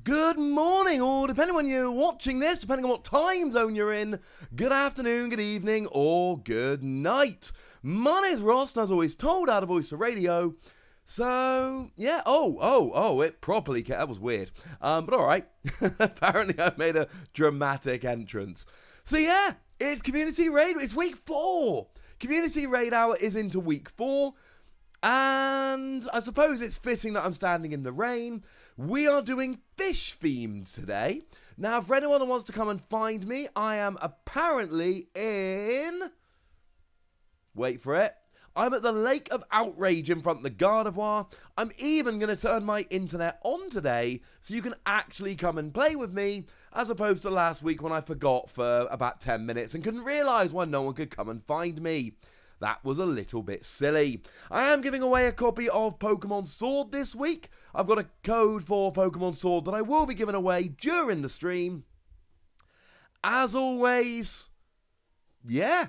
Good morning, or depending on when you're watching this, depending on what time zone you're in, good afternoon, good evening, or good night. My name's Ross, and as always told out of Voice of Radio. So, yeah, it properly came. That was weird. But alright. Apparently I made a dramatic entrance. So yeah, it's Community Raid. It's week 4. Community Raid Hour is into week 4. And I suppose it's fitting that I'm standing in the rain. We are doing fish themed today. Now, for anyone who wants to come and find me, I am apparently in... Wait for it. I'm at the Lake of Outrage in front of the Gardevoir. I'm even going to turn my internet on today so you can actually come and play with me, as opposed to last week when I forgot for about 10 minutes and couldn't realise why no one could come and find me. That was a little bit silly. I am giving away a copy of Pokémon Sword this week. I've got a code for Pokémon Sword that I will be giving away during the stream. As always, yeah,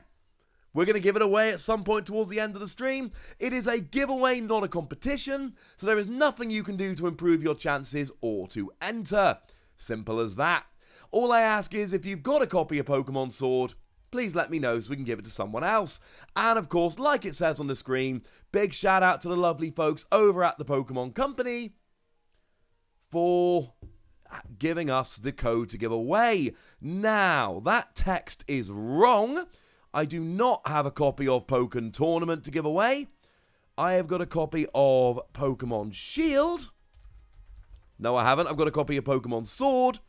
we're going to give it away at some point towards the end of the stream. It is a giveaway, not a competition, so there is nothing you can do to improve your chances or to enter. Simple as that. All I ask is, if you've got a copy of Pokémon Sword, please let me know so we can give it to someone else. And of course, like it says on the screen, big shout out to the lovely folks over at the Pokemon Company for giving us the code to give away. Now, that text is wrong. I do not have a copy of Pokken Tournament to give away. I have got a copy of Pokemon Shield. No, I haven't. I've got a copy of Pokemon Sword.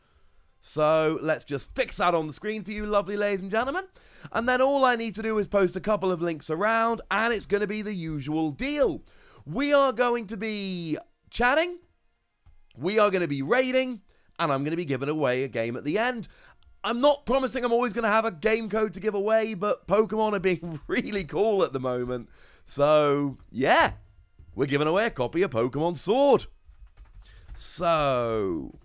So let's just fix that on the screen for you, lovely ladies and gentlemen. And then all I need to do is post a couple of links around, and it's going to be the usual deal. We are going to be chatting, we are going to be raiding, and I'm going to be giving away a game at the end. I'm not promising I'm always going to have a game code to give away, but Pokemon are being really cool at the moment. So, yeah, we're giving away a copy of Pokemon Sword. So...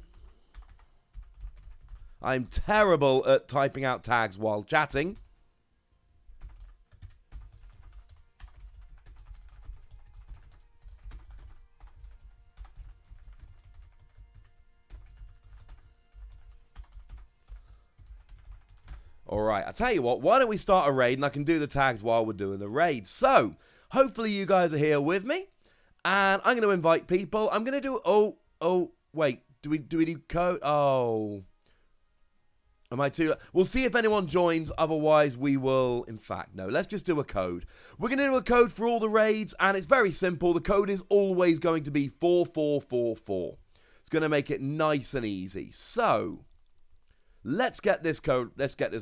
I'm terrible at typing out tags while chatting. Alright, I tell you what, why don't we start a raid and I can do the tags while we're doing the raid. So, hopefully you guys are here with me. And I'm going to invite people. I'm going to do... wait. Do we do code? Oh... Am I too... We'll see if anyone joins, otherwise we will... In fact, no, let's just do a code. We're going to do a code for all the raids, and it's very simple. The code is always going to be 4444. It's going to make it nice and easy. So, let's get this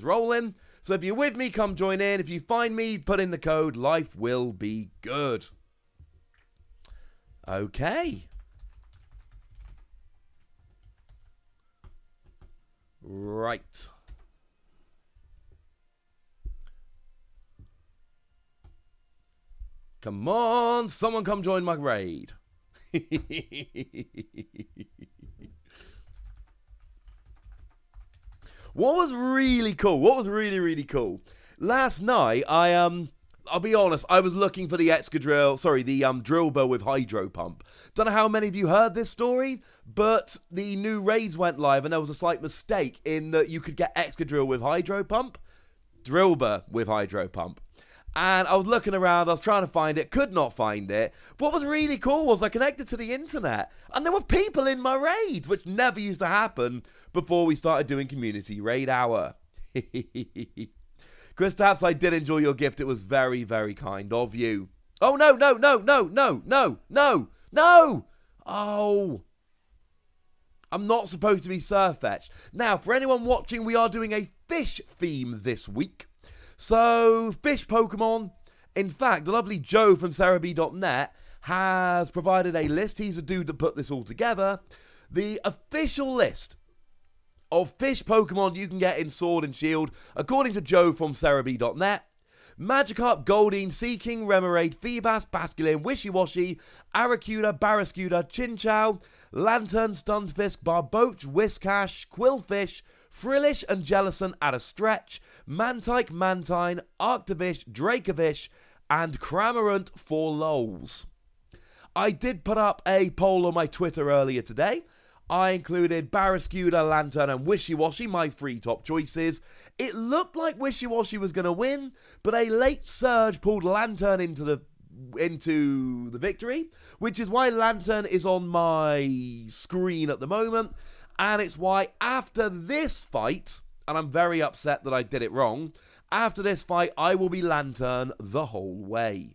rolling. So if you're with me, come join in. If you find me, put in the code. Life will be good. Okay. Right. Come on, someone come join my raid. What was really cool? What was really cool? Last night, I'll be honest, I was looking for the drill bow with hydro pump. Don't know how many of you heard this story, but the new raids went live and there was a slight mistake in that you could get Excadrill with hydro pump, Drillbur with hydro pump. And I was looking around, I was trying to find it, could not find it. What was really cool was I connected to the internet and there were people in my raids, which never used to happen before we started doing Community Raid Hour. Chris Taps, I did enjoy your gift. It was very, very kind of you. Oh, no. Oh. I'm not supposed to be Surfetched. Now, for anyone watching, we are doing a fish theme this week. So, fish Pokemon. In fact, the lovely Joe from Cerebi.net has provided a list. He's a dude that put this all together. The official list of fish Pokemon you can get in Sword and Shield, according to Joe from Cerebi.net. Magikarp, Goldeen, Seaking, Remoraid, Feebas, Basculin, Wishiwashi, Arrokuda, Barraskewda, Chinchou, Lantern, Stunfisk, Barboach, Whiscash, Quillfish, Frillish and Jellicent at a stretch, Mantike, Mantine, Arctovish, Dracovish, and Cramorant for lols. I did put up a poll on my Twitter earlier today. I included Barraskewda, Lantern, and Wishy-Washy, my 3 top choices. It looked like Wishy-Washy was going to win, but a late surge pulled Lantern into the victory, which is why Lantern is on my screen at the moment, and it's why after this fight, and I'm very upset that I did it wrong, after this fight, I will be Lantern the whole way.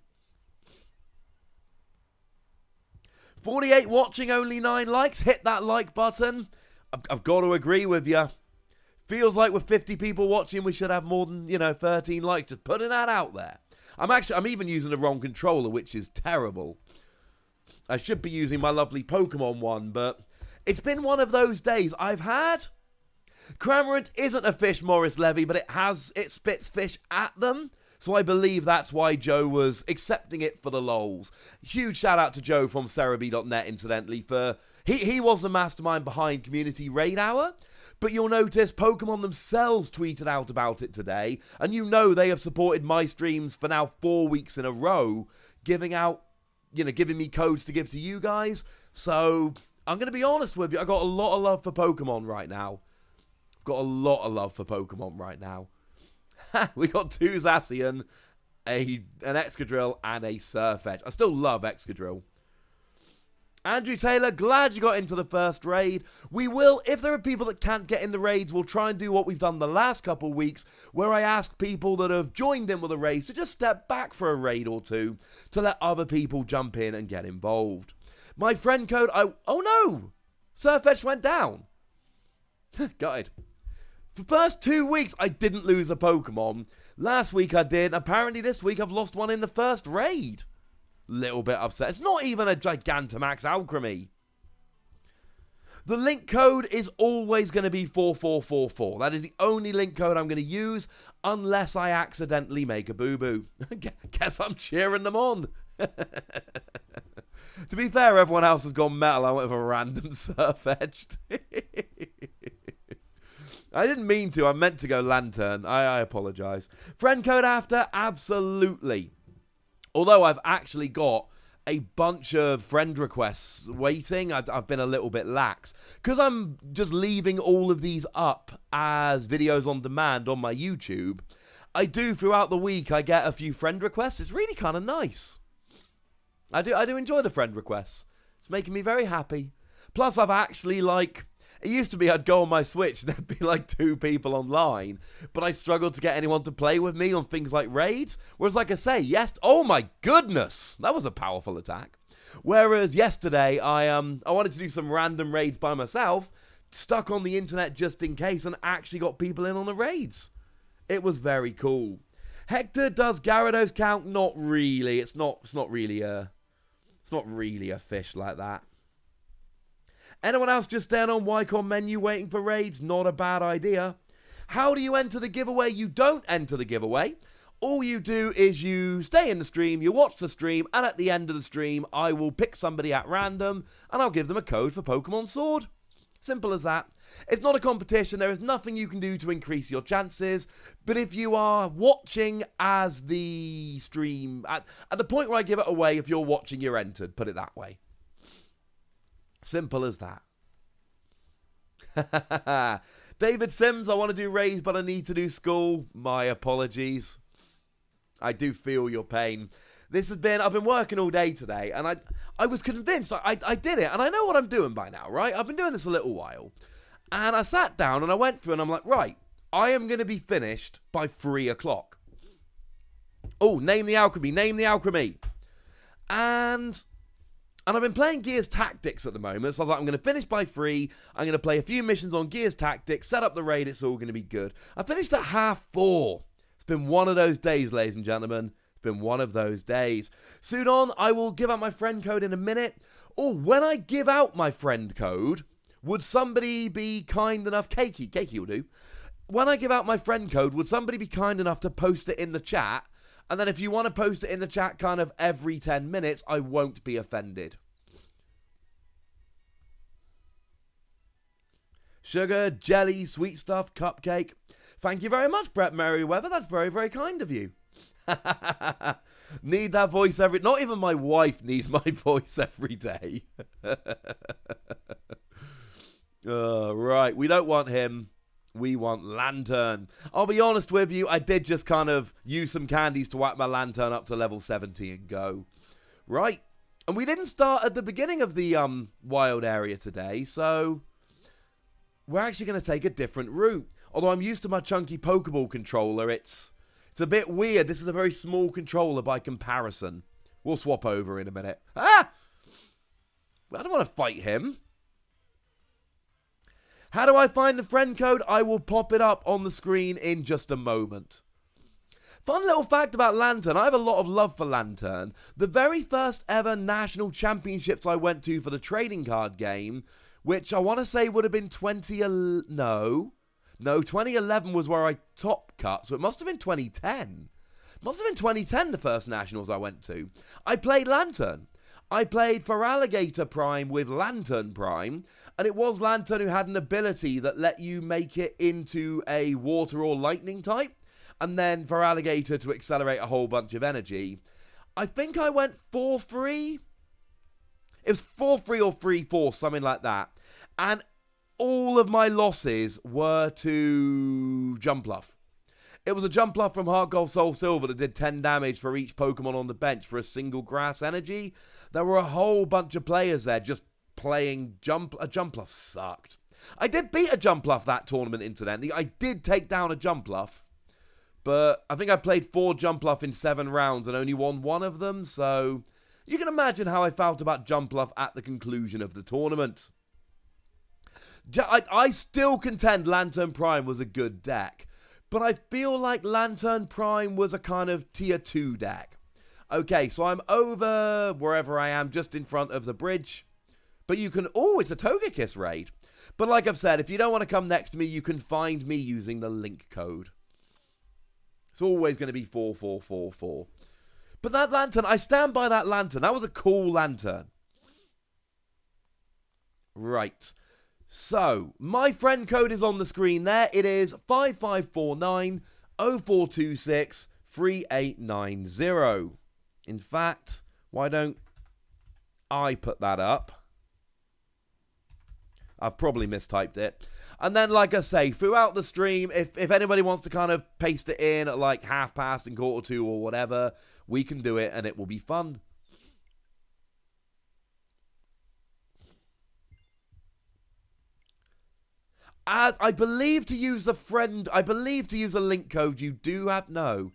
48 watching, only 9 likes. Hit that like button. I've got to agree with you. Feels like with 50 people watching, we should have more than, 13 likes. Just putting that out there. I'm even using the wrong controller, which is terrible. I should be using my lovely Pokémon one, but it's been one of those days I've had. Cramorant isn't a fish, Morris Levy, but it spits fish at them. So I believe that's why Joe was accepting it for the lols. Huge shout out to Joe from Cerebi.net, incidentally, for he was the mastermind behind Community Raid Hour. But you'll notice Pokemon themselves tweeted out about it today, and they have supported my streams for now 4 weeks in a row, giving me codes to give to you guys. So I'm going to be honest with you, I got a lot of love for Pokemon right now. We got 2 Zacian, an Excadrill, and a Surfetch. I still love Excadrill. Andrew Taylor, glad you got into the first raid. We will, if there are people that can't get in the raids, we'll try and do what we've done the last couple of weeks, where I ask people that have joined in with a raid to just step back for a raid or two to let other people jump in and get involved. My friend code, oh no! Surfetch went down. Gutted. For the first 2 weeks, I didn't lose a Pokemon. Last week I did. Apparently this week I've lost one in the first raid. Little bit upset. It's not even a Gigantamax Alchemy. The link code is always going to be 4444. That is the only link code I'm going to use unless I accidentally make a boo-boo. Guess I'm cheering them on. To be fair, everyone else has gone metal. I went with a random Surfetched. I didn't mean to. I meant to go Lantern. I apologise. Friend code after? Absolutely. Although I've actually got a bunch of friend requests waiting, I've been a little bit lax. Because I'm just leaving all of these up as videos on demand on my YouTube, I do throughout the week, I get a few friend requests. It's really kind of nice. I do enjoy the friend requests. It's making me very happy. Plus, I've actually, it used to be I'd go on my Switch and there'd be 2 people online, but I struggled to get anyone to play with me on things like raids. Whereas, like I say, oh my goodness, that was a powerful attack. Whereas yesterday, I wanted to do some random raids by myself, stuck on the internet just in case, and actually got people in on the raids. It was very cool. Hector, does Gyarados count? Not really. It's not really a fish like that. Anyone else just down on Wycon menu waiting for raids? Not a bad idea. How do you enter the giveaway? You don't enter the giveaway. All you do is you stay in the stream, you watch the stream, and at the end of the stream, I will pick somebody at random, and I'll give them a code for Pokemon Sword. Simple as that. It's not a competition. There is nothing you can do to increase your chances. But if you are watching as the stream, at the point where I give it away, if you're watching, you're entered. Put it that way. Simple as that. David Sims, I want to do raids, but I need to do school. My apologies. I do feel your pain. I've been working all day today, and I was convinced I did it, and I know what I'm doing by now, right? I've been doing this a little while. And I sat down, and I went through, and I'm like, right, I am going to be finished by 3 o'clock. Oh, name the alchemy. And I've been playing Gears Tactics at the moment, so I was like, I'm going to finish by 3, I'm going to play a few missions on Gears Tactics, set up the raid, it's all going to be good. I finished at 4:30. It's been one of those days, ladies and gentlemen. It's been one of those days. Sudon, I will give out my friend code in a minute. Oh, when I give out my friend code, would somebody be kind enough, Keiki will do. When I give out my friend code, would somebody be kind enough to post it in the chat? And then if you want to post it in the chat kind of every 10 minutes, I won't be offended. Sugar, jelly, sweet stuff, cupcake. Thank you very much, Brett Merriweather. That's very, very kind of you. Need that voice not even my wife needs my voice every day. Right, we don't want him. We want Lantern. I'll be honest with you, I did just kind of use some candies to whack my Lantern up to level 70 and go. Right, and we didn't start at the beginning of the wild area today, so we're actually going to take a different route. Although I'm used to my chunky Pokeball controller, it's a bit weird. This is a very small controller by comparison. We'll swap over in a minute. Ah! I don't want to fight him. How do I find the friend code? I will pop it up on the screen in just a moment. Fun little fact about Lantern. I have a lot of love for Lantern. The very first ever national championships I went to for the trading card game, which I want to say would have been 2011 was where I top cut, so it must have been 2010. Must have been 2010 the first nationals I went to. I played Lantern. I played for Alligator Prime with Lantern Prime, and it was Lantern who had an ability that let you make it into a water or lightning type, and then for Alligator to accelerate a whole bunch of energy. I think I went 4-3. It was 4-3 or 3-4, something like that. And all of my losses were to Jumpluff. It was a Jumpluff from Heart Gold Soul Silver that did 10 damage for each Pokemon on the bench for a single grass energy. There were a whole bunch of players there just playing A Jumpluff sucked. I did beat a Jumpluff that tournament, incidentally. I did take down a Jumpluff. But I think I played 4 Jumpluff in 7 rounds and only won 1 of them. So you can imagine how I felt about Jumpluff at the conclusion of the tournament. I still contend Lantern Prime was a good deck. But I feel like Lantern Prime was a kind of tier 2 deck. Okay, so I'm over wherever I am, just in front of the bridge. But you can... Oh, it's a Togekiss raid. But like I've said, if you don't want to come next to me, you can find me using the link code. It's always going to be 4444. But that Lantern, I stand by that Lantern. That was a cool Lantern. Right. So, my friend code is on the screen there. It is 5549 0426 3890. In fact, why don't I put that up? I've probably mistyped it. And then, like I say, throughout the stream, if anybody wants to kind of paste it in at like 2:30 and 2:45 or whatever, we can do it and it will be fun. I believe to use a link code you do have... No,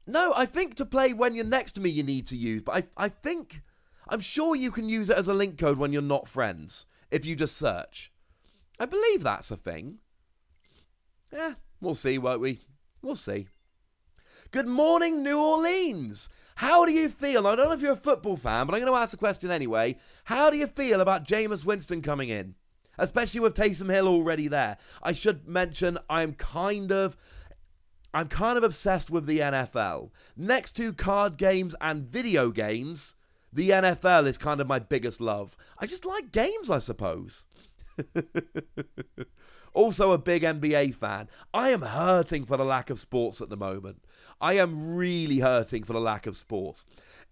I think to play when you're next to me you need to use, but I'm sure you can use it as a link code when you're not friends, if you just search. I believe that's a thing. Yeah, we'll see, won't we? We'll see. Good morning, New Orleans. How do you feel? I don't know if you're a football fan, but I'm going to ask the question anyway. How do you feel about Jameis Winston coming in? Especially with Taysom Hill already there. I should mention I'm kind of obsessed with the NFL. Next to card games and video games, the NFL is kind of my biggest love. I just like games, I suppose. Also a big NBA fan. I am hurting for the lack of sports at the moment. I am really hurting for the lack of sports.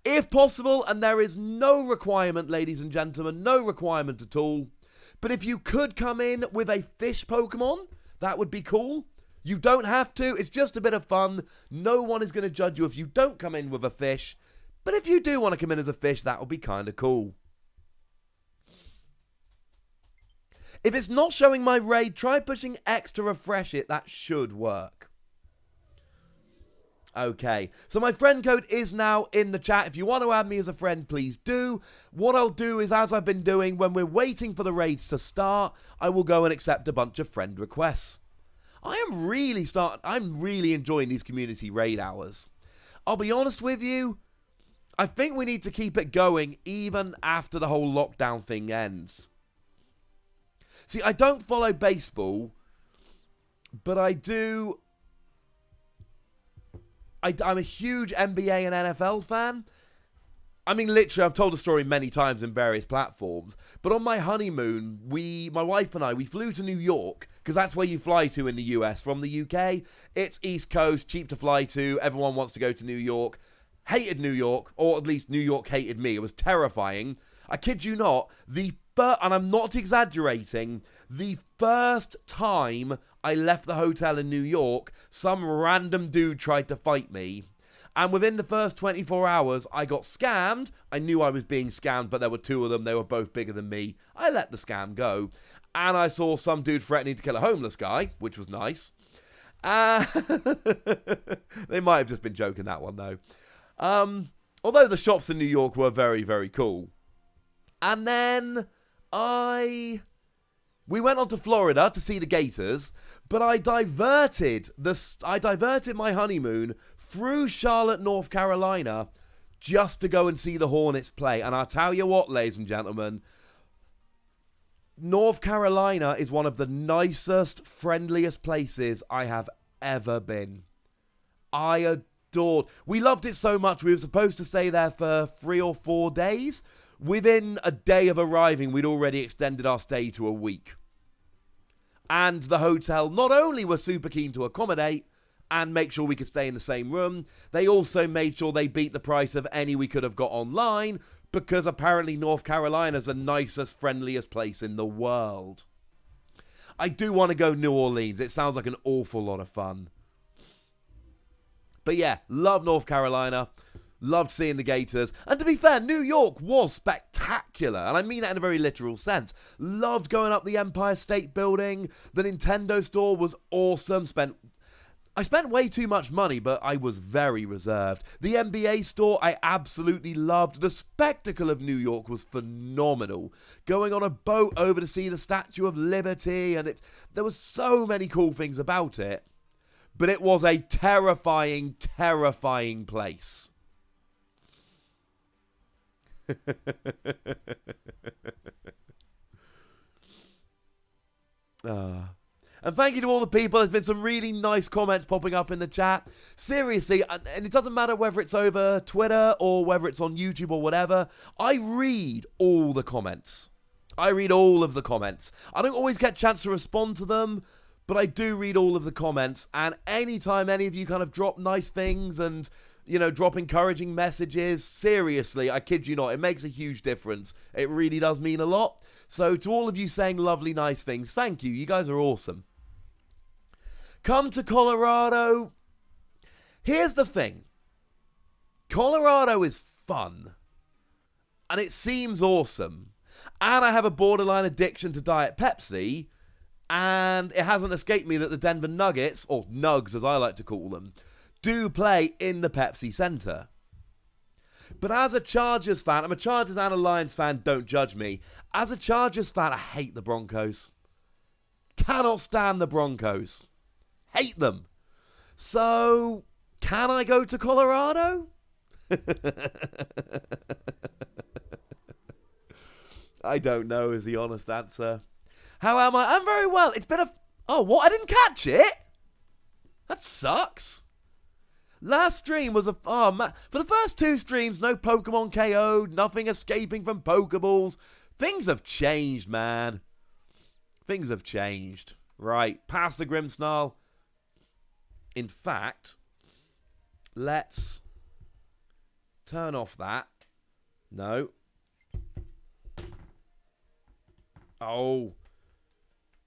If possible, and there is no requirement, ladies and gentlemen, no requirement at all, but if you could come in with a fish Pokemon, that would be cool. You don't have to. It's just a bit of fun. No one is going to judge you if you don't come in with a fish. But if you do want to come in as a fish, that would be kind of cool. If it's not showing my raid, try pushing X to refresh it. That should work. Okay, so my friend code is now in the chat. If you want to add me as a friend, please do. What I'll do is, as I've been doing, when we're waiting for the raids to start, I will go and accept a bunch of friend requests. I'm really enjoying these community raid hours. I'll be honest with you, I think we need to keep it going even after the whole lockdown thing ends. See, I don't follow baseball, but I do... I'm a huge NBA and NFL fan. I mean, literally, I've told the story many times in various platforms. But on my honeymoon, my wife and I, we flew to New York, because that's where you fly to in the US. From the UK, it's East Coast, cheap to fly to. Everyone wants to go to New York. Hated New York, or at least New York hated me. It was terrifying. I kid you not, and I'm not exaggerating, the first time I left the hotel in New York, some random dude tried to fight me. And within the first 24 hours, I got scammed. I knew I was being scammed, but there were two of them. They were both bigger than me. I let the scam go. And I saw some dude threatening to kill a homeless guy, which was nice. They might have just been joking that one, though. Although the shops in New York were very, very cool. And then we went on to Florida to see the Gators, but I diverted my honeymoon through Charlotte, North Carolina, just to go and see the Hornets play. And I'll tell you what, ladies and gentlemen, North Carolina is one of the nicest, friendliest places I have ever been. We loved it so much, we were supposed to stay there for 3 or 4 days. Within a day of arriving, we'd already extended our stay to a week. And the hotel not only were super keen to accommodate and make sure we could stay in the same room, they also made sure they beat the price of any we could have got online, because apparently North Carolina's the nicest, friendliest place in the world. I do want to go New Orleans. It sounds like an awful lot of fun. But yeah, love North Carolina. Loved seeing the Gators. And to be fair, New York was spectacular. And I mean that in a very literal sense. Loved going up the Empire State Building. The Nintendo store was awesome. I spent way too much money, but I was very reserved. The NBA store I absolutely loved. The spectacle of New York was phenomenal. Going on a boat over to see the Statue of Liberty, and there was so many cool things about it. But it was a terrifying, terrifying place. And thank you to all the people. There's been some really nice comments popping up in the chat. Seriously, and it doesn't matter whether it's over Twitter or whether it's on YouTube or whatever. I read all the comments. I read all of the comments. I don't always get a chance to respond to them, but I do read all of the comments. And anytime any of you kind of drop nice things and, drop encouraging messages, seriously, I kid you not, it makes a huge difference. It really does mean a lot. So to all of you saying lovely, nice things, thank you. You guys are awesome. Come to Colorado. Here's the thing. Colorado is fun. And it seems awesome. And I have a borderline addiction to Diet Pepsi. And it hasn't escaped me that the Denver Nuggets, or Nugs as I like to call them, do play in the Pepsi Center. But as a Chargers fan, I'm a Chargers and a Lions fan, don't judge me. As a Chargers fan, I hate the Broncos. Cannot stand the Broncos. Hate them. So, can I go to Colorado? I don't know is the honest answer. How am I? I'm very well. It's been Oh, what? I didn't catch it? That sucks. Last stream was for the first 2 streams, no Pokemon KO'd, nothing escaping from Pokeballs. Things have changed, man. Things have changed. Right, past the Grimmsnarl. In fact, let's turn off that. No. Oh.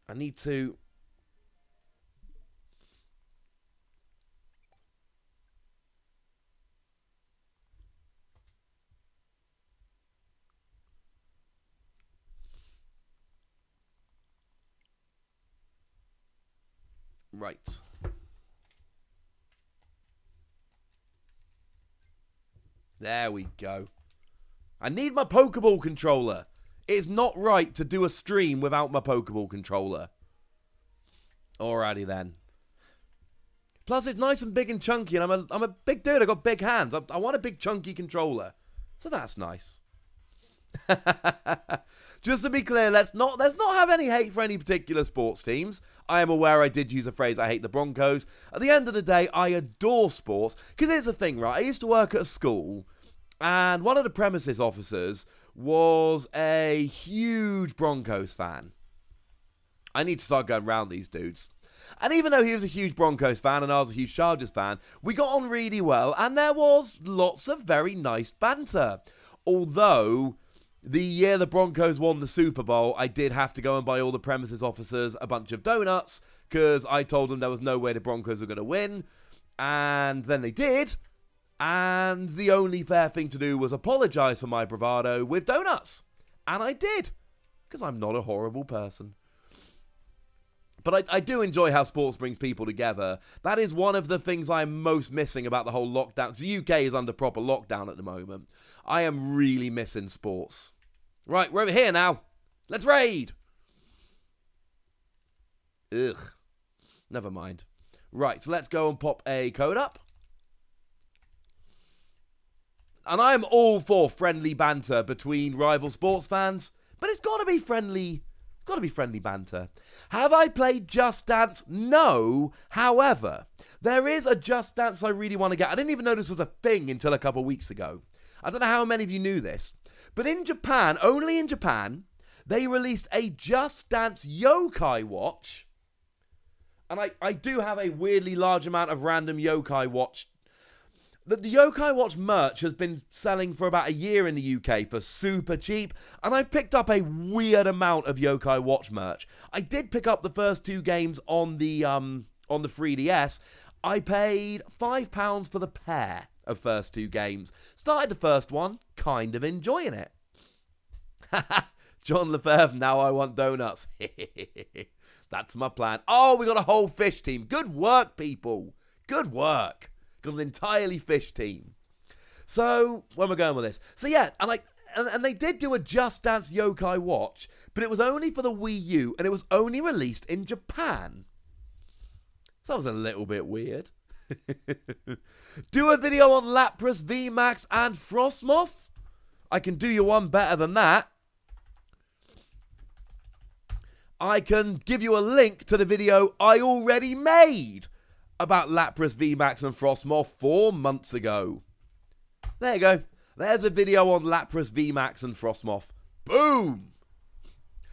I need to... Right. There we go. I need my Pokeball controller. It's not right to do a stream without my Pokeball controller. Alrighty then. Plus, it's nice and big and chunky, and I'm a big dude. I got big hands. I want a big chunky controller, so that's nice. Just to be clear, let's not have any hate for any particular sports teams. I am aware I did use a phrase, I hate the Broncos. At the end of the day, I adore sports. Because here's the thing, right? I used to work at a school, and one of the premises officers was a huge Broncos fan. I need to start going around these dudes. And even though he was a huge Broncos fan and I was a huge Chargers fan, we got on really well, and there was lots of very nice banter. Although... the year the Broncos won the Super Bowl, I did have to go and buy all the premises officers a bunch of donuts because I told them there was no way the Broncos were going to win. And then they did. And the only fair thing to do was apologize for my bravado with donuts. And I did. Because I'm not a horrible person. But I do enjoy how sports brings people together. That is one of the things I'm most missing about the whole lockdown. Because the UK is under proper lockdown at the moment. I am really missing sports. Right, we're over here now. Let's raid. Ugh. Never mind. Right, so let's go and pop a code up. And I'm all for friendly banter between rival sports fans. But it's got to be friendly. Got to be friendly banter. Have I played Just Dance? No. However, there is a Just Dance I really want to get. I didn't even know this was a thing until a couple of weeks ago. I don't know how many of you knew this. But in Japan, only in Japan, they released a Just Dance yokai watch. And I do have a weirdly large amount of random yokai watch. The yokai watch merch has been selling for about a year in the UK for super cheap, and I've picked up a weird amount of yokai watch merch. I did pick up the first 2 games on the 3DS. I paid £5 for the pair of first 2 games. Started the first one, kind of enjoying it. John Lefebvre, now I want donuts. That's my plan. Oh, we got a whole fish team. Good work, people. Good work. Got an entirely fish team. So, where am I going with this? So yeah, and they did do a Just Dance yokai watch, but it was only for the Wii U, and it was only released in Japan. So that was a little bit weird. Do a video on Lapras, VMAX, and Frostmoth? I can do you one better than that. I can give you a link to the video I already made about Lapras, VMAX, and Frostmoth 4 months ago. There you go. There's a video on Lapras, VMAX, and Frostmoth. Boom!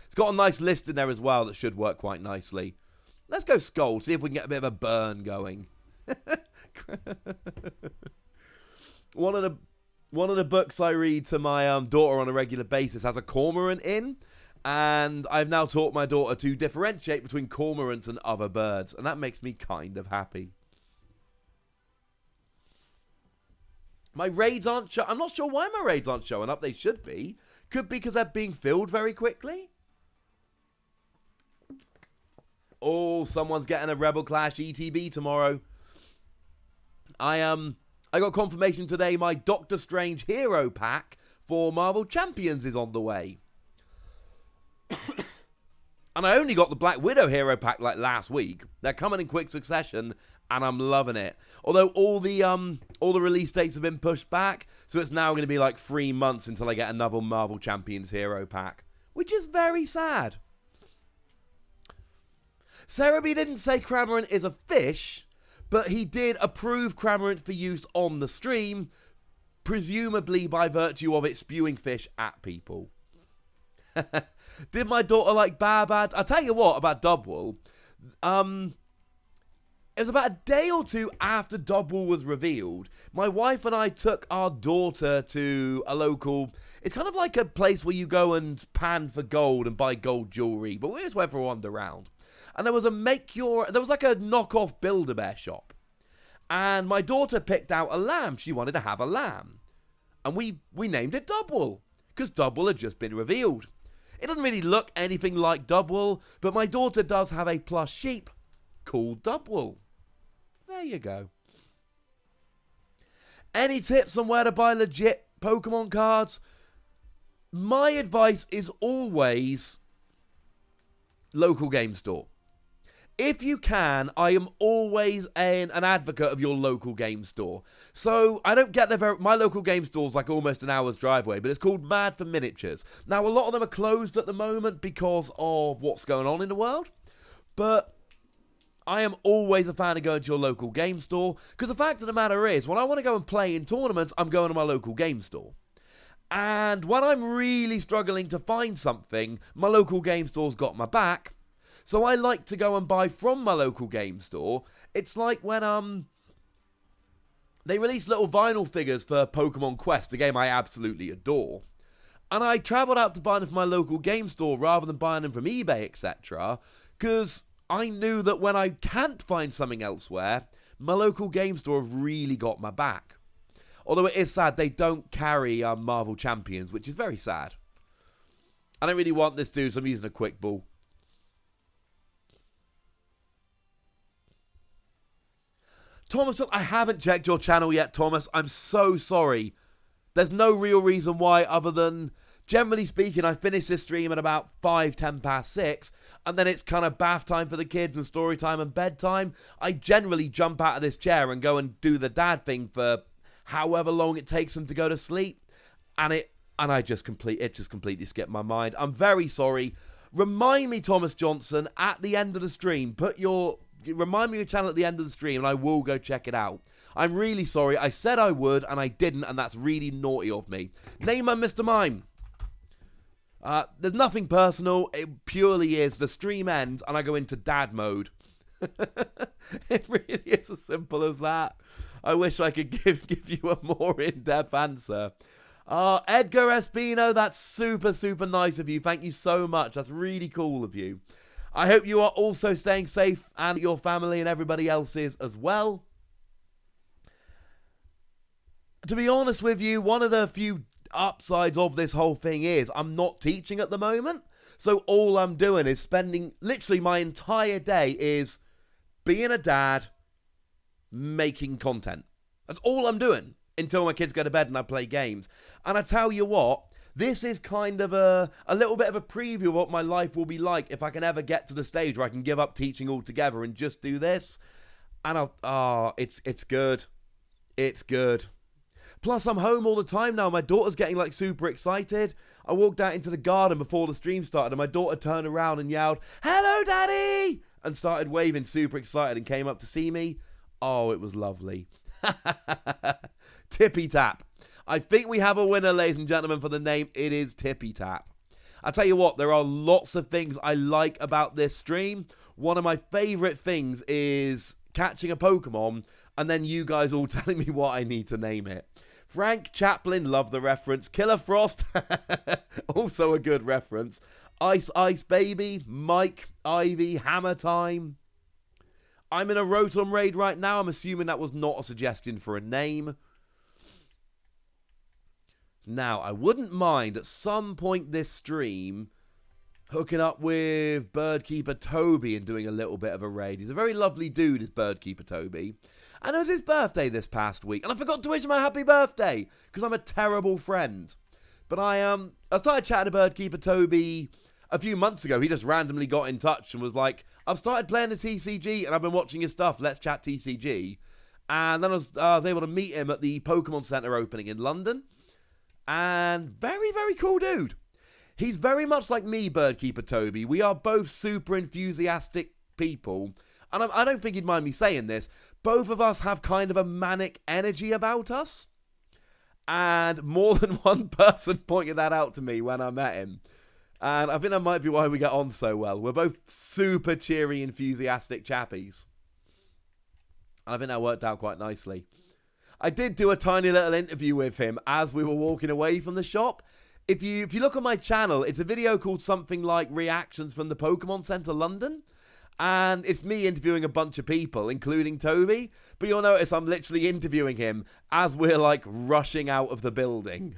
It's got a nice list in there as well that should work quite nicely. Let's go Skull, see if we can get a bit of a burn going. One of the books I read to my daughter on a regular basis has a cormorant in. And I've now taught my daughter to differentiate between cormorants and other birds. And that makes me kind of happy. My raids aren't I'm not sure why my raids aren't showing up. They should be. Could be because they're being filled very quickly. Oh, someone's getting a Rebel Clash ETB tomorrow. I got confirmation today my Doctor Strange Hero Pack for Marvel Champions is on the way. And I only got the Black Widow Hero Pack like last week. They're coming in quick succession, and I'm loving it. Although all the release dates have been pushed back, so it's now going to be like 3 months until I get another Marvel Champions Hero Pack, which is very sad. Cerebi didn't say Cramorant is a fish, but he did approve Cramorant for use on the stream, presumably by virtue of it spewing fish at people. Did my daughter like Bad? I'll tell you what about Dubwool. It was about a day or 2 after Dubwool was revealed. My wife and I took our daughter to a local... It's kind of like a place where you go and pan for gold and buy gold jewellery. But we just went for a wander around. And there was there was like a knockoff Build-A-Bear shop. And my daughter picked out a lamb. She wanted to have a lamb. And we named it Dubwool. Because Dubwool had just been revealed. It doesn't really look anything like Dubwool, but my daughter does have a plush sheep called Dubwool. There you go. Any tips on where to buy legit Pokemon cards? My advice is always local game store. If you can, I am always an advocate of your local game store. So, I don't get there my local game store's like almost an hour's drive away, but it's called Mad for Miniatures. Now, a lot of them are closed at the moment because of what's going on in the world. But I am always a fan of going to your local game store, because the fact of the matter is, when I want to go and play in tournaments, I'm going to my local game store. And when I'm really struggling to find something, my local game store's got my back. So I like to go and buy from my local game store. It's like when they release little vinyl figures for Pokemon Quest, a game I absolutely adore. And I travelled out to buy them from my local game store rather than buying them from eBay, etc. Because I knew that when I can't find something elsewhere, my local game store have really got my back. Although it is sad, they don't carry Marvel Champions, which is very sad. I don't really want this dude, so I'm using a quick ball. Thomas, I haven't checked your channel yet, Thomas. I'm so sorry. There's no real reason why other than, generally speaking, I finish this stream at about 10 past 6, and then it's kind of bath time for the kids and story time and bedtime. I generally jump out of this chair and go and do the dad thing for however long it takes them to go to sleep, and it just completely skipped my mind. I'm very sorry. Remind me, Thomas Johnson, at the end of the stream. Remind me of your channel at the end of the stream, and I will go check it out. I'm really sorry. I said I would, and I didn't, and that's really naughty of me. Name and Mr. Mime. There's nothing personal. It purely is the stream ends, and I go into dad mode. It really is as simple as that. I wish I could give you a more in-depth answer. Edgar Espino, that's super, super nice of you. Thank you so much. That's really cool of you. I hope you are also staying safe, and your family and everybody else is as well. To be honest with you, one of the few upsides of this whole thing is I'm not teaching at the moment. So all I'm doing is spending literally my entire day is being a dad, making content. That's all I'm doing until my kids go to bed and I play games. And I tell you what, this is kind of a little bit of a preview of what my life will be like if I can ever get to the stage where I can give up teaching altogether and just do this. And it's good. It's good. Plus, I'm home all the time now. My daughter's getting like super excited. I walked out into the garden before the stream started and my daughter turned around and yelled, "Hello, Daddy!" and started waving, super excited, and came up to see me. Oh, it was lovely. Tippy Tap. I think we have a winner, ladies and gentlemen, for the name. It is Tippy Tap. I tell you what, there are lots of things I like about this stream. One of my favourite things is catching a Pokemon and then you guys all telling me what I need to name it. Frank Chaplin, love the reference. Killer Frost, also a good reference. Ice Ice Baby, Mike, Ivy, Hammer Time. I'm in a Rotom raid right now. I'm assuming that was not a suggestion for a name. Now, I wouldn't mind at some point this stream hooking up with Birdkeeper Toby and doing a little bit of a raid. He's a very lovely dude, is Birdkeeper Toby. And it was his birthday this past week. And I forgot to wish him a happy birthday because I'm a terrible friend. But I started chatting to Birdkeeper Toby a few months ago. He just randomly got in touch and was like, "I've started playing the TCG and I've been watching your stuff. Let's chat TCG." And then I was able to meet him at the Pokémon Center opening in London. And very, very cool dude. He's very much like me, Birdkeeper Toby. We are both super enthusiastic people. And I don't think he'd mind me saying this. Both of us have kind of a manic energy about us. And more than one person pointed that out to me when I met him. And I think that might be why we get on so well. We're both super cheery, enthusiastic chappies. And I think that worked out quite nicely. I did do a tiny little interview with him as we were walking away from the shop. If you look on my channel, it's a video called something like Reactions from the Pokémon Center London. And it's me interviewing a bunch of people, including Toby. But you'll notice I'm literally interviewing him as we're like rushing out of the building.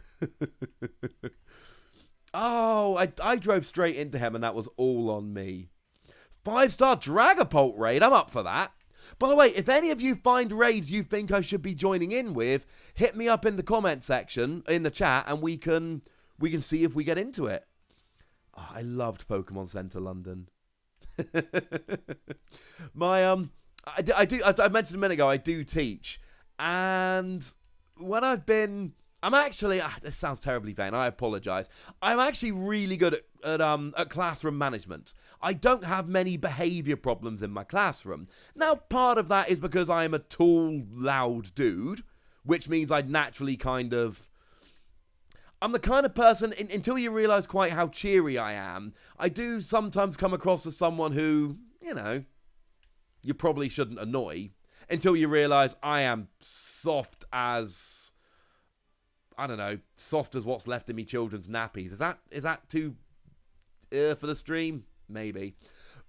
Oh, I drove straight into him and that was all on me. 5-star Dragapult raid, I'm up for that. By the way, if any of you find raids you think I should be joining in with, hit me up in the comment section, in the chat, and we can see if we get into it. Oh, I loved Pokemon Center London. I mentioned a minute ago, I do teach. And when I'm actually, this sounds terribly vain, I apologise. I'm actually really good at classroom management. I don't have many behaviour problems in my classroom. Now, part of that is because I am a tall, loud dude, which means I'd naturally I'm the kind of person, until you realise quite how cheery I am, I do sometimes come across as someone who, you probably shouldn't annoy, until you realise I am soft as I don't know, soft as what's left of me children's nappies. Is that too for the stream? Maybe.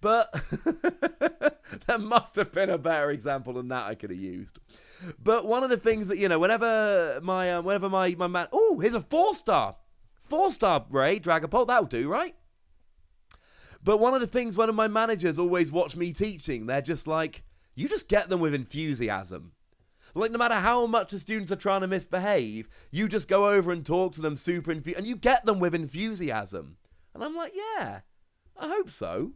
But there must have been a better example than that I could have used. But one of the things that, whenever my man... Oh, here's a 4-star. 4-star raid, Dragapult. That'll do, right? But one of the things one of my managers always watch me teaching, they're just like, you just get them with enthusiasm. Like, no matter how much the students are trying to misbehave, you just go over and talk to them and you get them with enthusiasm. And I'm like, yeah, I hope so.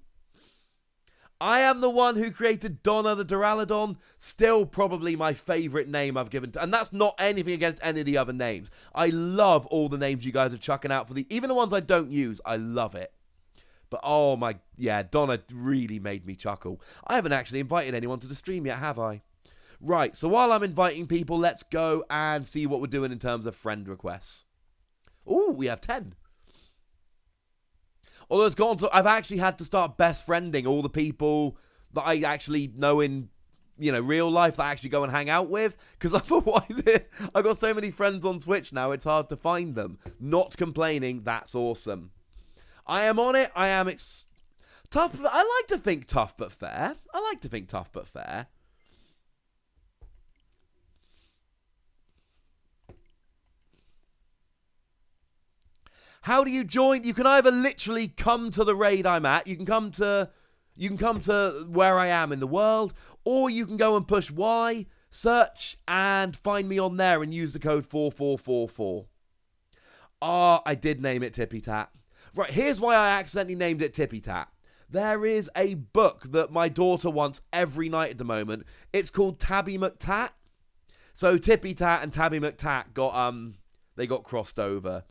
I am the one who created Donna the Duraludon, still probably my favourite name I've given to, and that's not anything against any of the other names. I love all the names you guys are chucking out for even the ones I don't use, I love it. But Donna really made me chuckle. I haven't actually invited anyone to the stream yet, have I? Right, so while I'm inviting people, let's go and see what we're doing in terms of friend requests. Ooh, we have 10. Although I've actually had to start best friending all the people that I actually know in, real life that I actually go and hang out with. Because otherwise, I've got so many friends on Twitch now, it's hard to find them. Not complaining, that's awesome. I am on it. It's tough. I like to think tough but fair. How do you join? You can either literally come to the raid I'm at. You can come to where I am in the world, or you can go and push Y, search, and find me on there and use the code 4444. I did name it Tippy Tat. Right, here's why I accidentally named it Tippy Tat. There is a book that my daughter wants every night at the moment. It's called Tabby McTat. So Tippy Tat and Tabby McTat got crossed over.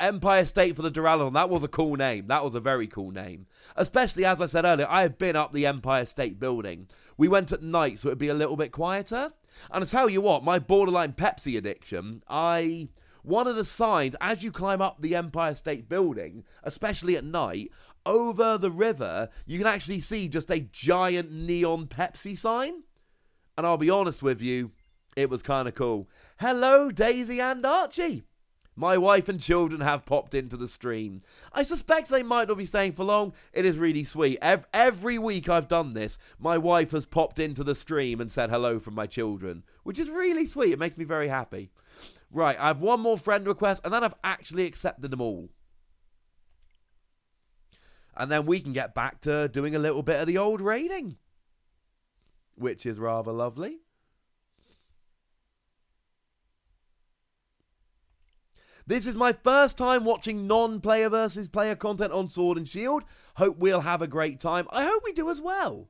Empire State for the Duraludon. That was a cool name. That was a very cool name. Especially, as I said earlier, I have been up the Empire State Building. We went at night, so it would be a little bit quieter. And I tell you what, my borderline Pepsi addiction, one of the signs, as you climb up the Empire State Building, especially at night, over the river, you can actually see just a giant neon Pepsi sign. And I'll be honest with you, it was kind of cool. Hello, Daisy and Archie. My wife and children have popped into the stream. I suspect they might not be staying for long. It is really sweet. Every week I've done this, my wife has popped into the stream and said hello from my children, which is really sweet. It makes me very happy. Right, I have one more friend request, and then I've actually accepted them all. And then we can get back to doing a little bit of the old raiding, which is rather lovely. This is my first time watching non-player versus player content on Sword and Shield. Hope we'll have a great time. I hope we do as well.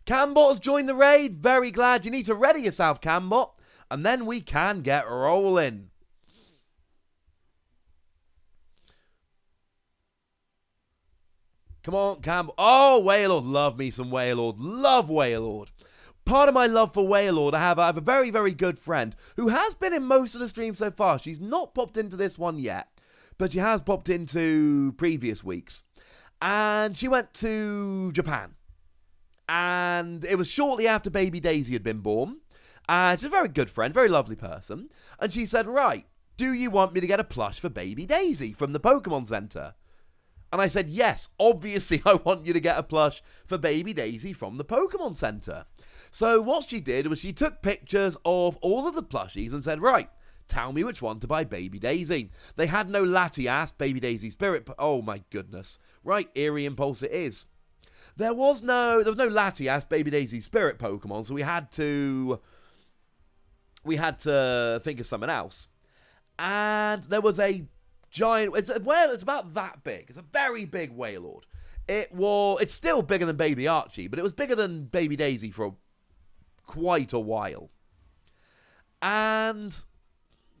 Cambot has joined the raid. Very glad. You need to ready yourself, Cambot. And then we can get rolling. Come on, Cambot. Oh, Wailord. Love me some Wailord. Love Wailord. Part of my love for Wailord, I have a very, very good friend who has been in most of the streams so far. She's not popped into this one yet, but she has popped into previous weeks. And she went to Japan. And it was shortly after baby Daisy had been born. And she's a very good friend, very lovely person. And she said, right, do you want me to get a plush for baby Daisy from the Pokemon Center? And I said, yes, obviously I want you to get a plush for baby Daisy from the Pokemon Center. So what she did was she took pictures of all of the plushies and said, right, tell me which one to buy baby Daisy. They had no Latias, baby Daisy Spirit. Oh my goodness. Right, Eerie Impulse it is. There was no Latias, baby Daisy Spirit Pokemon, so we had to think of something else. And there was a giant, it's about that big. It's a very big Wailord. It's still bigger than baby Archie, but it was bigger than baby Daisy for quite a while. And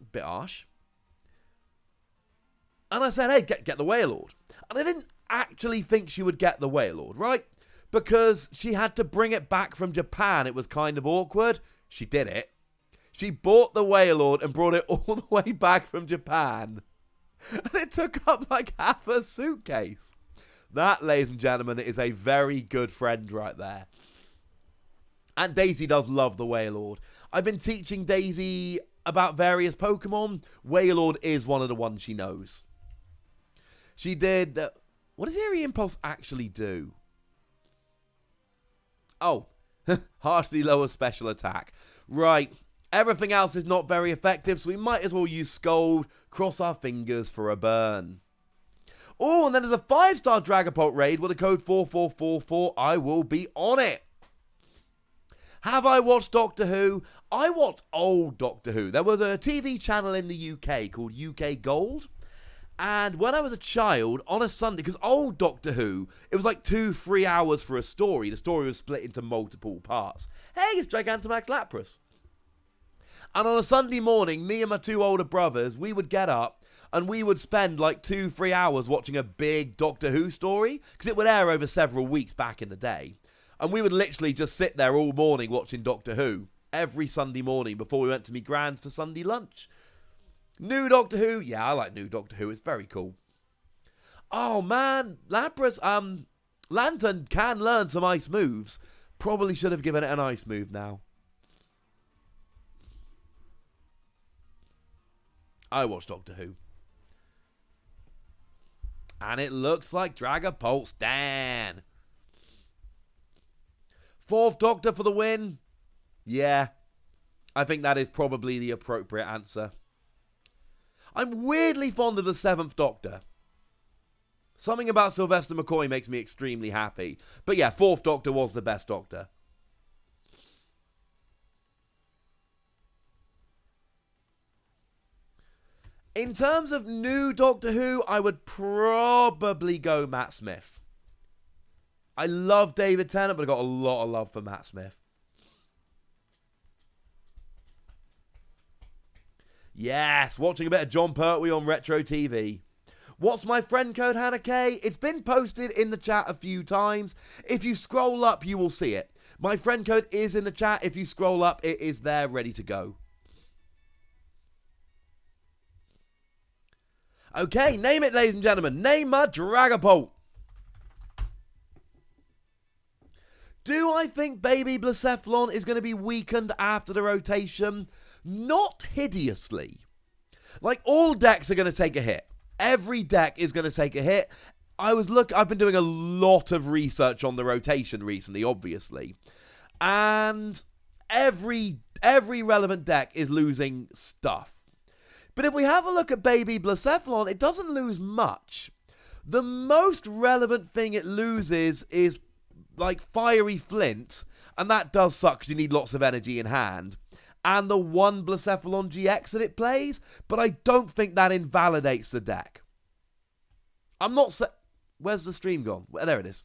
a bit harsh. And I said, hey, get the Wailord. And I didn't actually think she would get the Wailord, right? Because she had to bring it back from Japan. It was kind of awkward. She did it. She bought the Wailord and brought it all the way back from Japan. And it took up like half a suitcase. That, ladies and gentlemen, is a very good friend right there. And Daisy does love the Wailord. I've been teaching Daisy about various Pokemon. Wailord is one of the ones she knows. She did... what does Eerie Impulse actually do? Oh, harshly lower special attack. Right. Everything else is not very effective, so we might as well use Scold. Cross our fingers for a burn. Oh, and then there's a 5-star Dragapult raid with a code 4444. I will be on it. Have I watched Doctor Who? I watched old Doctor Who. There was a TV channel in the UK called UK Gold. And when I was a child, on a Sunday, because old Doctor Who, it was like 2-3 hours for a story. The story was split into multiple parts. Hey, it's Gigantamax Lapras. And on a Sunday morning, me and my 2 older brothers, we would get up and we would spend like 2-3 hours watching a big Doctor Who story, because it would air over several weeks back in the day. And we would literally just sit there all morning watching Doctor Who every Sunday morning before we went to me Grand's for Sunday lunch. New Doctor Who? Yeah, I like new Doctor Who. It's very cool. Oh, man. Lapras, Lantern can learn some ice moves. Probably should have given it an ice move now. I watched Doctor Who. And it looks like Dragapult Stan. 4th Doctor for the win? Yeah. I think that is probably the appropriate answer. I'm weirdly fond of the 7th Doctor. Something about Sylvester McCoy makes me extremely happy. But yeah, 4th Doctor was the best Doctor. In terms of new Doctor Who, I would probably go Matt Smith. I love David Tennant, but I got a lot of love for Matt Smith. Yes, watching a bit of John Pertwee on Retro TV. What's my friend code, Hannah K? It's been posted in the chat a few times. If you scroll up, you will see it. My friend code is in the chat. If you scroll up, it is there, ready to go. Okay, name it, ladies and gentlemen. Name my Dragapult. Do I think Baby Blacephalon is going to be weakened after the rotation? Not hideously. Like, all decks are going to take a hit. Every deck is going to take a hit. I've been doing a lot of research on the rotation recently, obviously. And every relevant deck is losing stuff. But if we have a look at Baby Blacephalon, it doesn't lose much. The most relevant thing it loses is like Fiery Flint, and that does suck because you need lots of energy in hand. And the 1 Blacephalon GX that it plays, but I don't think that invalidates the deck. I'm not where's the stream gone? There it is.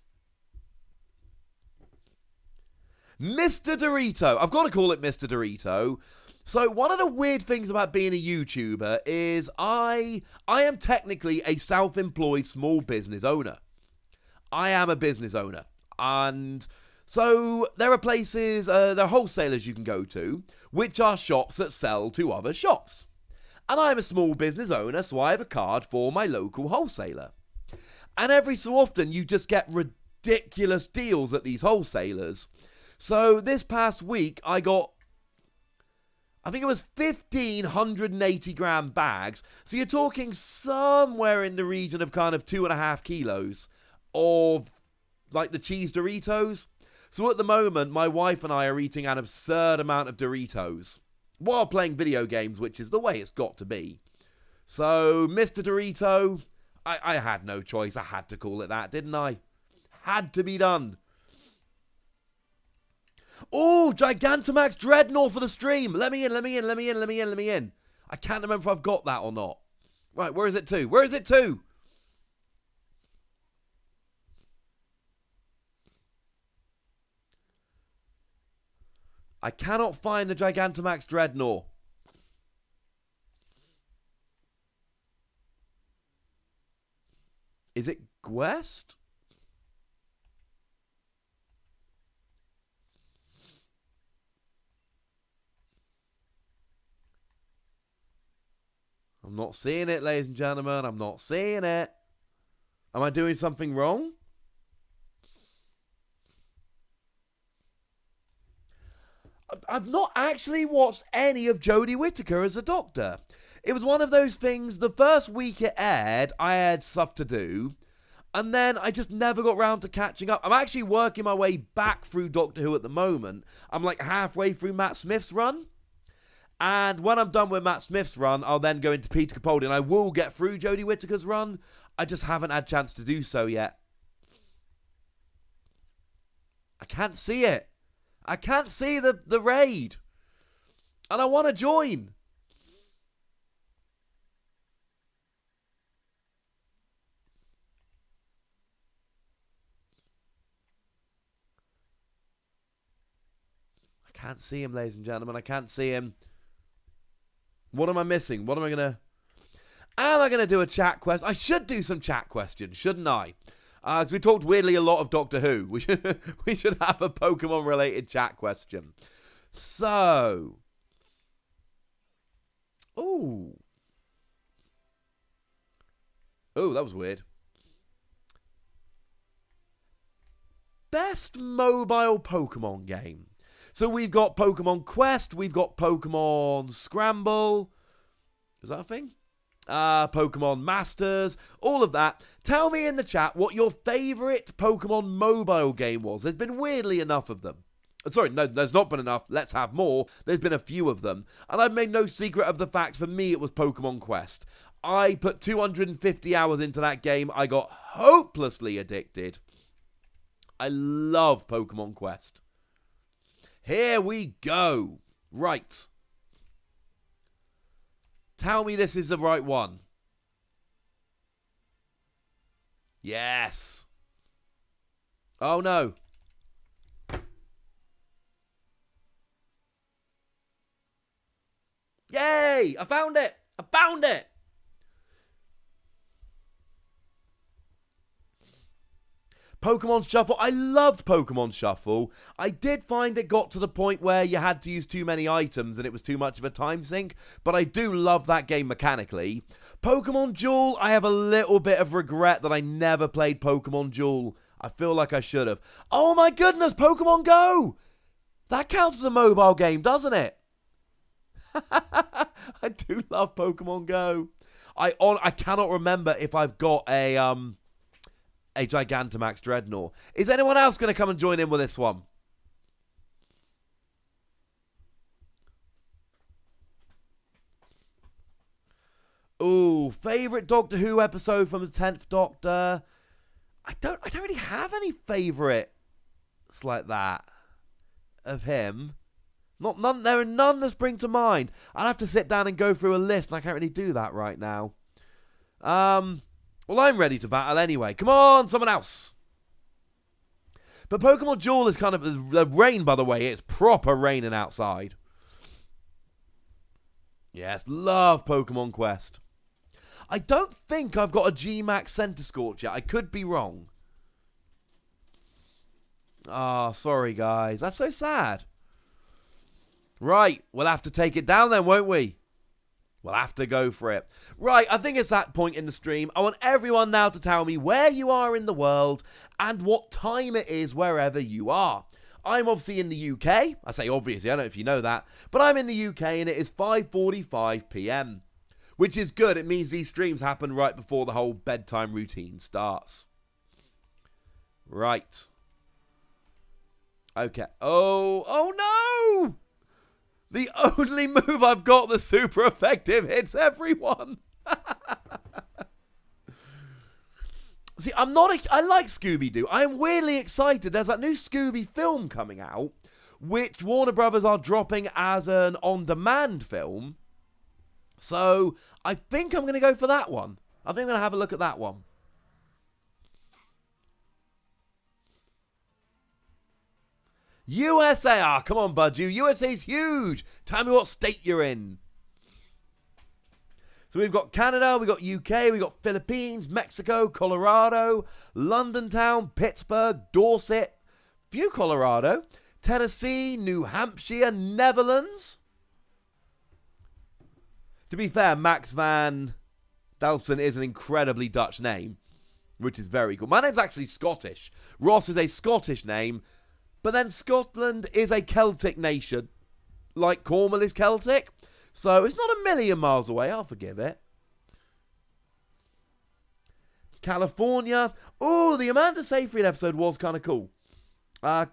Mr. Dorito. I've got to call it Mr. Dorito. So one of the weird things about being a YouTuber is I am technically a self-employed small business owner. I am a business owner. And so there are places, there are wholesalers you can go to, which are shops that sell to other shops. And I'm a small business owner, so I have a card for my local wholesaler. And every so often, you just get ridiculous deals at these wholesalers. So this past week, I got, I think it was 1,580 gram bags. So you're talking somewhere in the region of kind of 2.5 kilos of like the cheese Doritos. So at the moment, my wife and I are eating an absurd amount of Doritos while playing video games, which is the way it's got to be. So, Mr. Dorito, I had no choice. I had to call it that, didn't I? Had to be done. Oh, Gigantamax Dreadnought for the stream. Let me in. I can't remember if I've got that or not. Right, where is it to? Where is it to? I cannot find the Gigantamax Dreadnought. Is it Gwest? I'm not seeing it, ladies and gentlemen. I'm not seeing it. Am I doing something wrong? I've not actually watched any of Jodie Whittaker as a Doctor. It was one of those things, the first week it aired, I had stuff to do, and then I just never got round to catching up. I'm actually working my way back through Doctor Who at the moment. I'm like halfway through Matt Smith's run. And when I'm done with Matt Smith's run, I'll then go into Peter Capaldi, and I will get through Jodie Whittaker's run. I just haven't had a chance to do so yet. I can't see it. I can't see the raid. And I want to join. I can't see him, ladies and gentlemen. I can't see him. What am I missing? What am I going to... Am I going to do a chat quest? I should do some chat questions, shouldn't I? Because we talked weirdly a lot of Doctor Who. We should have a Pokemon-related chat question. So... Ooh. Oh, that was weird. Best mobile Pokemon game. So we've got Pokemon Quest, we've got Pokemon Scramble. Is that a thing? Pokemon Masters, all of that. Tell me in the chat what your favourite Pokemon mobile game was. There's been weirdly enough of them. Sorry, no, there's not been enough. Let's have more. There's been a few of them. And I've made no secret of the fact, for me, it was Pokemon Quest. I put 250 hours into that game. I got hopelessly addicted. I love Pokemon Quest. Here we go. Right. Tell me this is the right one. Yes. Oh, no. Yay! I found it! I found it! Pokemon Shuffle. I loved Pokemon Shuffle. I did find it got to the point where you had to use too many items and it was too much of a time sink, but I do love that game mechanically. Pokemon Duel, I have a little bit of regret that I never played Pokemon Duel. I feel like I should have. Oh my goodness, Pokemon Go! That counts as a mobile game, doesn't it? I do love Pokemon Go. I cannot remember if I've got a Gigantamax Dreadnought. Is anyone else going to come and join in with this one? Ooh, favourite Doctor Who episode from the 10th Doctor. I don't really have any favourites like that of him. There are none that spring to mind. I'll have to sit down and go through a list, and I can't really do that right now. Well, I'm ready to battle anyway. Come on, someone else. But Pokemon Duel is kind of... The rain, by the way, it's proper raining outside. Yes, love Pokemon Quest. I don't think I've got a G-Max Centiskorch yet. I could be wrong. Ah, sorry, guys. That's so sad. Right, we'll have to take it down then, won't we? We'll have to go for it. Right, I think it's that point in the stream. I want everyone now to tell me where you are in the world and what time it is wherever you are. I'm obviously in the UK. I say obviously, I don't know if you know that. But I'm in the UK and it is 5:45 PM. Which is good. It means these streams happen right before the whole bedtime routine starts. Right. Okay. Oh no! The only move I've got that's super effective hits everyone. See, I like Scooby-Doo. I'm weirdly excited. There's that new Scooby film coming out, which Warner Brothers are dropping as an on-demand film. So, I think I'm going to go for that one. I think I'm going to have a look at that one. USA, come on, Budju. USA's huge. Tell me what state you're in. So we've got Canada, we've got UK, we've got Philippines, Mexico, Colorado, London town, Pittsburgh, Dorset, few Colorado, Tennessee, New Hampshire, Netherlands. To be fair, Max van Dalsen is an incredibly Dutch name, which is very cool. My name's actually Scottish. Ross is a Scottish name. But then Scotland is a Celtic nation. like Cornwall is Celtic. So it's not a million miles away. I'll forgive it. California. Oh, the Amanda Seyfried episode was kind of cool. I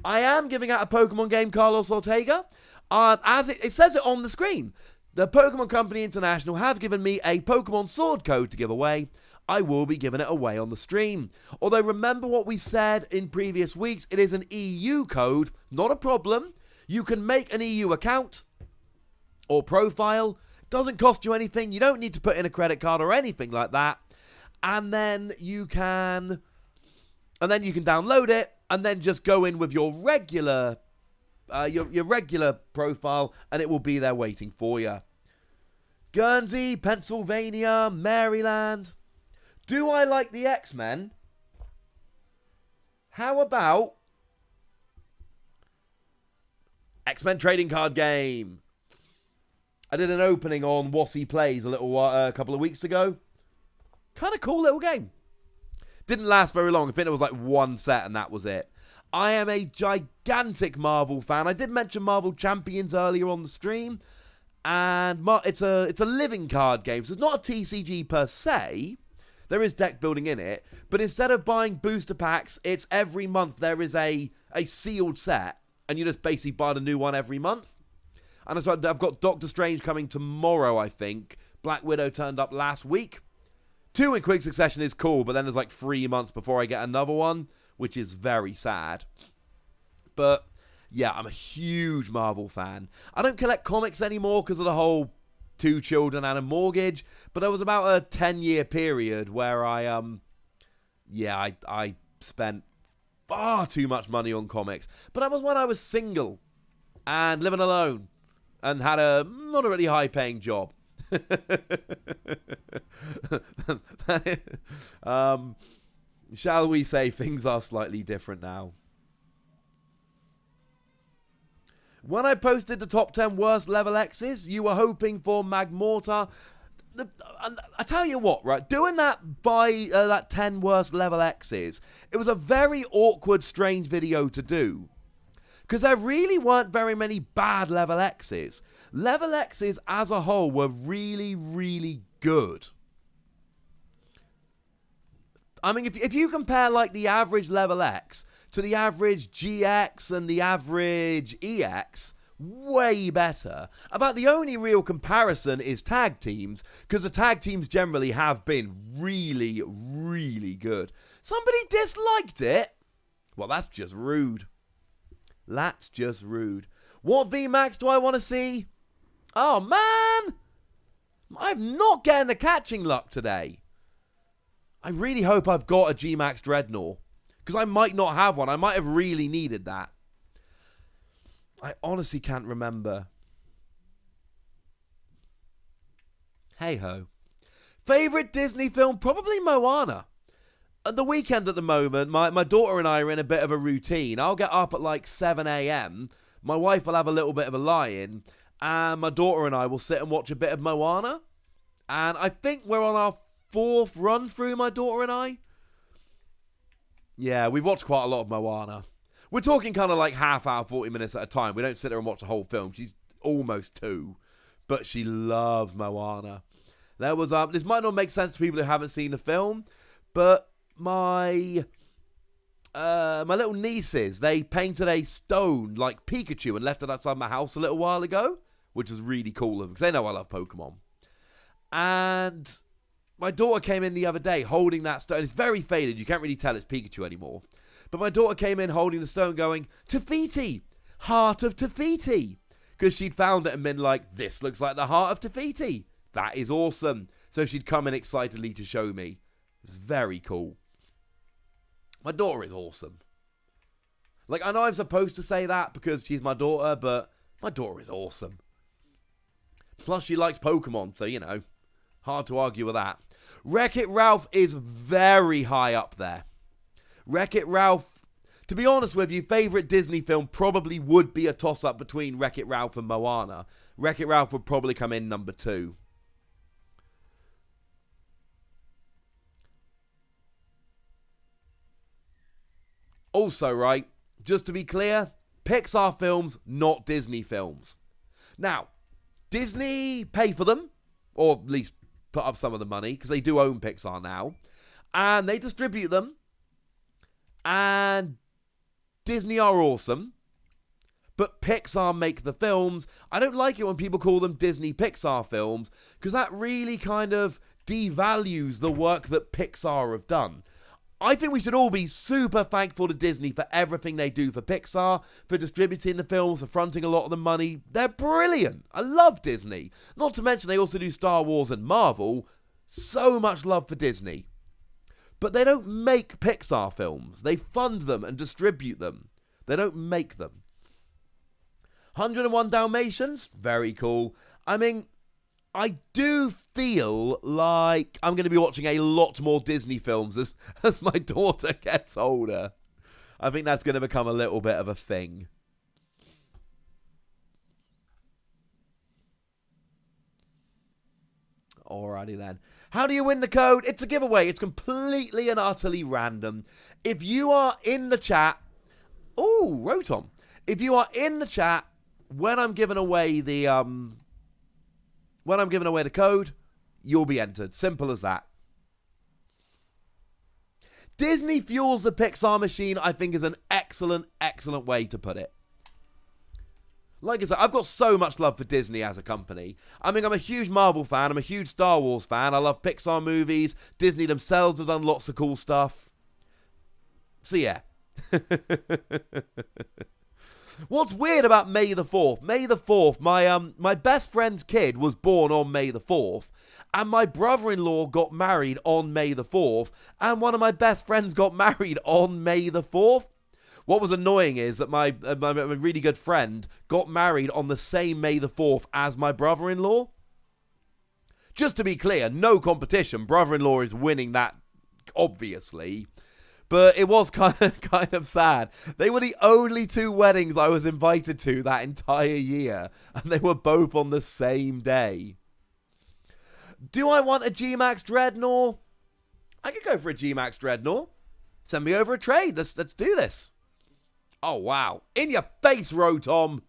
am giving out a Pokemon game, Carlos Ortega. As it says it on the screen. The Pokemon Company International have given me a Pokemon Sword code to give away. I will be giving it away on the stream. Although remember what we said in previous weeks, it is an EU code, not a problem. You can make an EU account or profile. Doesn't cost you anything. You don't need to put in a credit card or anything like that. And then you can download it and then just go in with your regular your regular profile, and it will be there waiting for you. Guernsey, Pennsylvania, Maryland. Do I like the X-Men? How about X-Men trading card game? I did an opening on Wassy Plays a couple of weeks ago. Kind of cool little game. Didn't last very long. I think it was like one set and that was it. I am a gigantic Marvel fan. I did mention Marvel Champions earlier on the stream. And it's a living card game. So it's not a TCG per se. There is deck building in it. But instead of buying booster packs, it's every month there is a sealed set. And you just basically buy a new one every month. And so I've got Doctor Strange coming tomorrow, I think. Black Widow turned up last week. 2 in quick succession is cool, but then there's like 3 months before I get another one, which is very sad. But yeah, I'm a huge Marvel fan. I don't collect comics anymore because of the whole 2 children and a mortgage, but there was about a 10-year period where I spent far too much money on comics. But that was when I was single and living alone and had a not a really high-paying job. Shall we say things are slightly different now? When I posted the top 10 worst level X's, you were hoping for Magmortar. I tell you what, right? Doing that by that 10 worst level X's, it was a very awkward, strange video to do. Because there really weren't very many bad level X's. Level X's as a whole were really, really good. I mean, if you compare like the average level X to the average GX and the average EX, way better. About the only real comparison is tag teams, because the tag teams generally have been really, really good. Somebody disliked it? Well, that's just rude. That's just rude. What VMAX do I want to see? Oh, man! I'm not getting the catching luck today. I really hope I've got a G-Max Dreadnought. Because I might not have one. I might have really needed that. I honestly can't remember. Hey-ho. Favourite Disney film? Probably Moana. At the weekend at the moment, my daughter and I are in a bit of a routine. I'll get up at like 7 a.m. My wife will have a little bit of a lie-in. And my daughter and I will sit and watch a bit of Moana. And I think we're on our 4th run through, my daughter and I. Yeah, we've watched quite a lot of Moana. We're talking kind of like half hour, 40 minutes at a time. We don't sit there and watch the whole film. She's almost 2. But she loves Moana. There was this might not make sense to people who haven't seen the film. But my little nieces, they painted a stone like Pikachu and left it outside my house a little while ago, which was really cool of them because they know I love Pokemon. And my daughter came in the other day holding that stone. It's very faded. You can't really tell it's Pikachu anymore. But my daughter came in holding the stone going, Te-Fiti! Heart of Te-Fiti! Because she'd found it and been like, this looks like the heart of Te-Fiti. That is awesome. So she'd come in excitedly to show me. It's very cool. My daughter is awesome. Like, I know I'm supposed to say that because she's my daughter, but my daughter is awesome. Plus, she likes Pokemon, so, you know, hard to argue with that. Wreck-It Ralph is very high up there. Wreck-It Ralph, to be honest with you, favourite Disney film probably would be a toss-up between Wreck-It Ralph and Moana. Wreck-It Ralph would probably come in number 2. Also, right, just to be clear, Pixar films, not Disney films. Now, Disney pay for them, or at least put up some of the money, because they do own Pixar now, and they distribute them, and Disney are awesome, but Pixar make the films. I don't like it when people call them Disney Pixar films, because that really kind of devalues the work that Pixar have done. I think we should all be super thankful to Disney for everything they do for Pixar, for distributing the films, for fronting a lot of the money. They're brilliant. I love Disney. Not to mention they also do Star Wars and Marvel. So much love for Disney. But they don't make Pixar films. They fund them and distribute them. They don't make them. 101 Dalmatians? Very cool. I mean, I do feel like I'm going to be watching a lot more Disney films as my daughter gets older. I think that's going to become a little bit of a thing. Alrighty then. How do you win the code? It's a giveaway. It's completely and utterly random. If you are in the chat... Ooh, Rotom. If you are in the chat when I'm giving away the... When I'm giving away the code, you'll be entered. Simple as that. Disney fuels the Pixar machine, I think, is an excellent, excellent way to put it. Like I said, I've got so much love for Disney as a company. I mean, I'm a huge Marvel fan. I'm a huge Star Wars fan. I love Pixar movies. Disney themselves have done lots of cool stuff. So, yeah. What's weird about May the 4th? May the 4th, my best friend's kid was born on May the 4th, and my brother-in-law got married on May the 4th, and one of my best friends got married on May the 4th. What was annoying is that my really good friend got married on the same May the 4th as my brother-in-law. Just to be clear, no competition. Brother-in-law is winning that, obviously. But it was kind of sad. They were the only two weddings I was invited to that entire year. And they were both on the same day. Do I want a G-Max Dreadnought? I could go for a G-Max Dreadnought. Send me over a trade. Let's do this. Oh, wow. In your face, Rotom.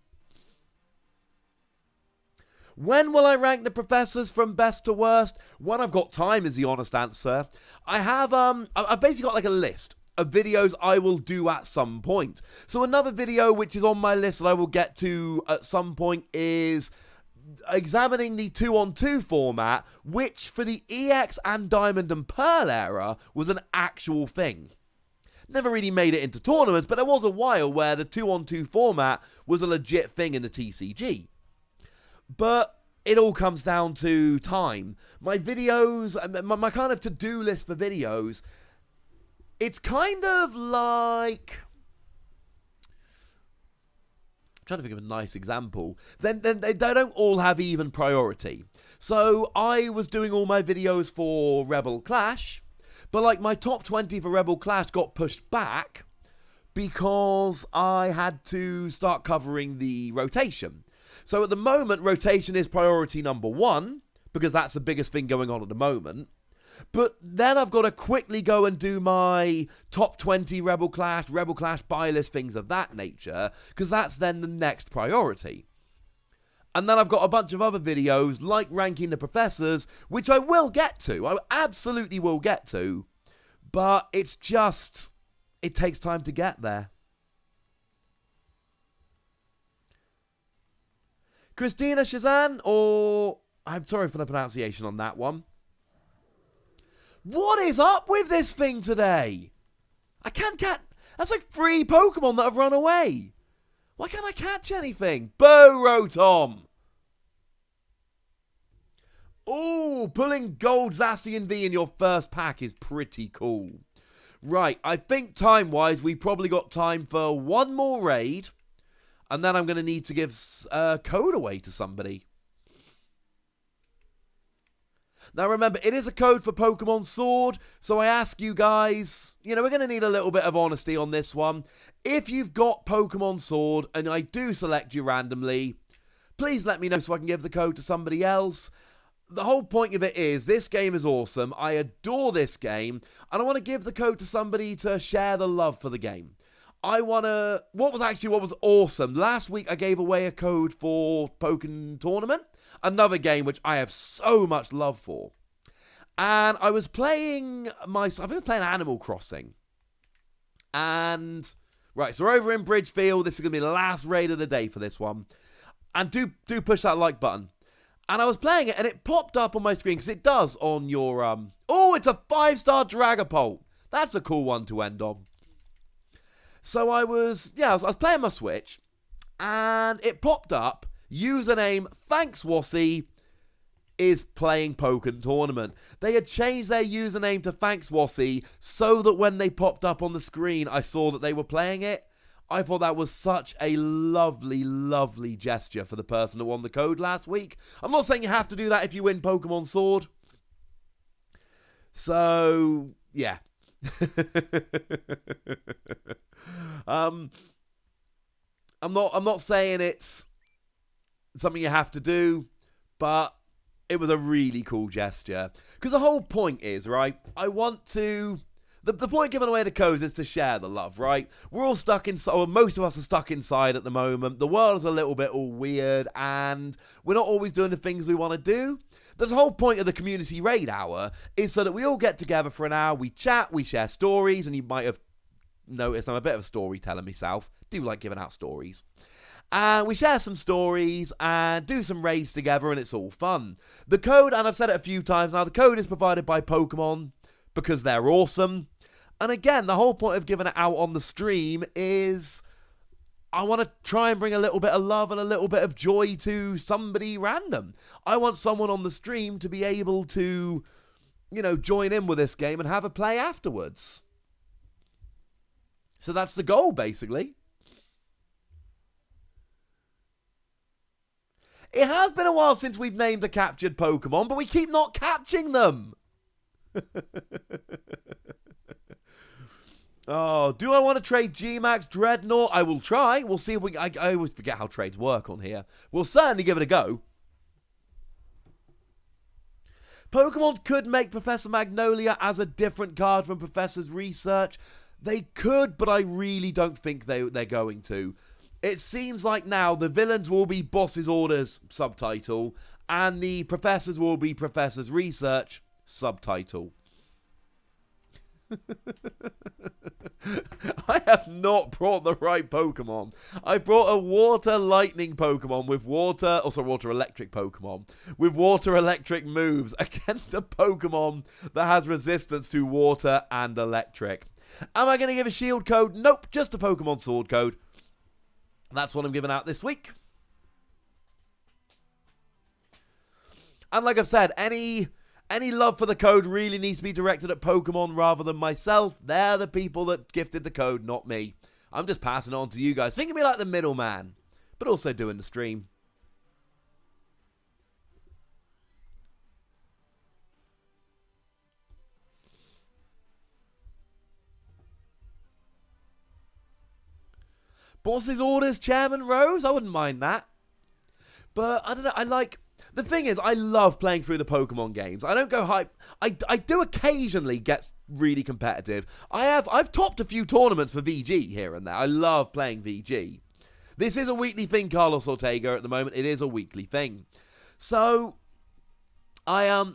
When will I rank the professors from best to worst? When I've got time is the honest answer. I have, I've basically got like a list of videos I will do at some point. So another video which is on my list that I will get to at some point is examining the 2-on-2 format, which for the EX and Diamond and Pearl era was an actual thing. Never really made it into tournaments, but there was a while where the 2-on-2 format was a legit thing in the TCG. But it all comes down to time. My videos, my kind of to-do list for videos, it's kind of like... I'm trying to think of a nice example. Then they don't all have even priority. So I was doing all my videos for Rebel Clash, but like my top 20 for Rebel Clash got pushed back because I had to start covering the rotation. So at the moment, rotation is priority number 1, because that's the biggest thing going on at the moment. But then I've got to quickly go and do my top 20 Rebel Clash buy list, things of that nature, because that's then the next priority. And then I've got a bunch of other videos, like ranking the professors, which I will get to. I absolutely will get to. But it's just, it takes time to get there. Christina Shazan, or... I'm sorry for the pronunciation on that one. What is up with this thing today? I can't catch... That's like 3 Pokemon that have run away. Why can't I catch anything? Boo, Rotom! Ooh, pulling Gold Zacian V in your first pack is pretty cool. Right, I think time-wise, we probably got time for one more raid. And then I'm going to need to give a code away to somebody. Now remember, it is a code for Pokemon Sword. So I ask you guys, we're going to need a little bit of honesty on this one. If you've got Pokemon Sword and I do select you randomly, please let me know so I can give the code to somebody else. The whole point of it is, this game is awesome. I adore this game. And I want to give the code to somebody to share the love for the game. what was awesome, last week I gave away a code for Pokémon Tournament, another game which I have so much love for. And I was playing Animal Crossing. And, right, so we're over in Bridgefield. This is going to be the last raid of the day for this one. And do push that like button. And I was playing it, and it popped up on my screen, because it does on your, it's a 5-star Dragapult. That's a cool one to end on. So I was playing my Switch, and it popped up, username, thanks Wassy, is playing Pokémon Tournament. They had changed their username to thanks Wassy, so that when they popped up on the screen, I saw that they were playing it. I thought that was such a lovely, lovely gesture for the person who won the code last week. I'm not saying you have to do that if you win Pokemon Sword. So, yeah. I'm not saying it's something you have to do, but it was a really cool gesture. Because the whole point is, right, the point giving away the codes is to share the love, right? We're all stuck inside, or most of us are stuck inside at the moment. The world is a little bit all weird, and we're not always doing the things we want to do. The whole point of the community raid hour is so that we all get together for an hour, we chat, we share stories, and you might have noticed I'm a bit of a storyteller myself. Do like giving out stories. And we share some stories and do some raids together, and it's all fun. The code, and I've said it a few times now, the code is provided by Pokemon because they're awesome. And again, the whole point of giving it out on the stream is I want to try and bring a little bit of love and a little bit of joy to somebody random. I want someone on the stream to be able to, join in with this game and have a play afterwards. So that's the goal, basically. It has been a while since we've named a captured Pokemon, but we keep not catching them. Oh, do I want to trade G-Max Dreadnought? I will try. We'll see if we... I always forget how trades work on here. We'll certainly give it a go. Pokemon could make Professor Magnolia as a different card from Professor's Research. They could, but I really don't think they're going to. It seems like now the villains will be Boss's Orders, subtitle, and the professors will be Professor's Research, subtitle. I have not brought the right Pokemon. I brought a water lightning Pokemon with water electric Pokemon with water electric moves against a Pokemon that has resistance to water and electric. Am I going to give a shield code? Nope, just a Pokemon Sword code. That's what I'm giving out this week. And like I've said, any love for the code really needs to be directed at Pokemon rather than myself. They're the people that gifted the code, not me. I'm just passing it on to you guys. Think of me like the middleman, but also doing the stream. Boss's Orders, Chairman Rose? I wouldn't mind that. But, I don't know, the thing is, I love playing through the Pokemon games. I don't go hype. I do occasionally get really competitive. I've topped a few tournaments for VG here and there. I love playing VG. This is a weekly thing, Carlos Ortega, at the moment. It is a weekly thing. So, I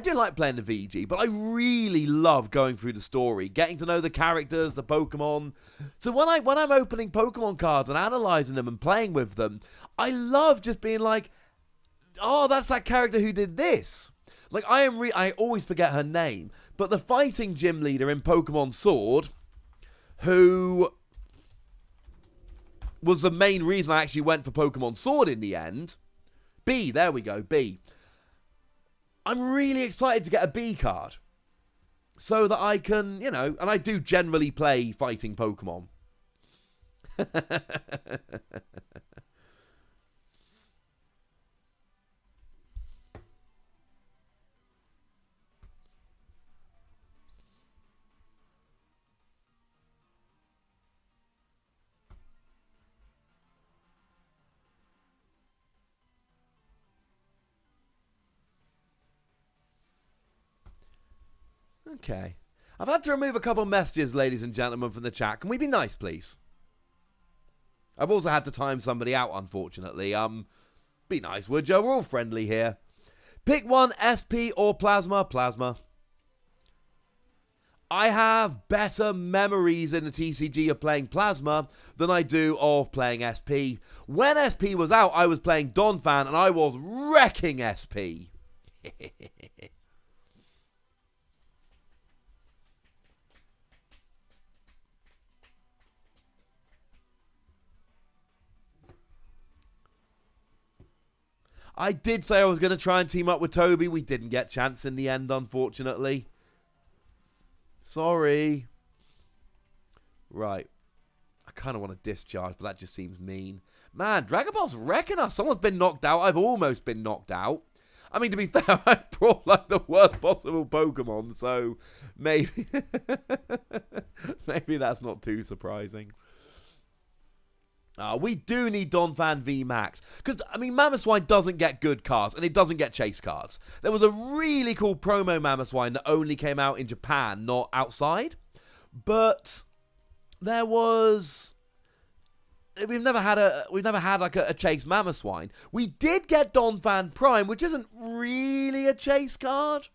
do like playing the VG, but I really love going through the story, getting to know the characters, the Pokemon. So when I'm opening Pokemon cards and analysing them and playing with them, I love just being like, oh, that's that character who did this. Like, I always forget her name, but the fighting gym leader in Pokemon Sword, who was the main reason I actually went for Pokemon Sword in the end. B, there we go, B. I'm really excited to get a B card. So that I can, and I do generally play fighting Pokemon. Okay. I've had to remove a couple of messages, ladies and gentlemen, from the chat. Can we be nice, please? I've also had to time somebody out, unfortunately. Be nice, would you? We're all friendly here. Pick one, SP or Plasma. Plasma. I have better memories in the TCG of playing Plasma than I do of playing SP. When SP was out, I was playing Donphan and I was wrecking SP. I did say I was going to try and team up with Toby. We didn't get a chance in the end, unfortunately. Sorry. Right. I kind of want to discharge, but that just seems mean. Man, Dragon Ball's wrecking us. Someone's been knocked out. I've almost been knocked out. I mean, to be fair, I've brought like the worst possible Pokemon, so maybe maybe that's not too surprising. We do need Donphan V Max. Because, I mean, Mamoswine doesn't get good cards, and it doesn't get chase cards. There was a really cool promo Mamoswine that only came out in Japan, not outside. But there was... We've never had like a chase Mamoswine. We did get Donphan Prime, which isn't really a chase card,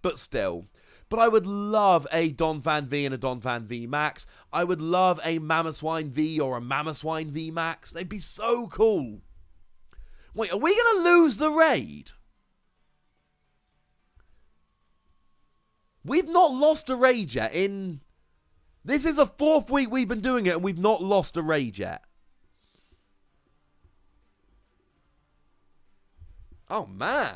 but still. But I would love a Donphan V and a Donphan V Max. I would love a Mamoswine V or a Mamoswine V Max. They'd be so cool. Wait, are we going to lose the raid? We've not lost a raid yet in... This is the 4th week we've been doing it and we've not lost a raid yet. Oh, man.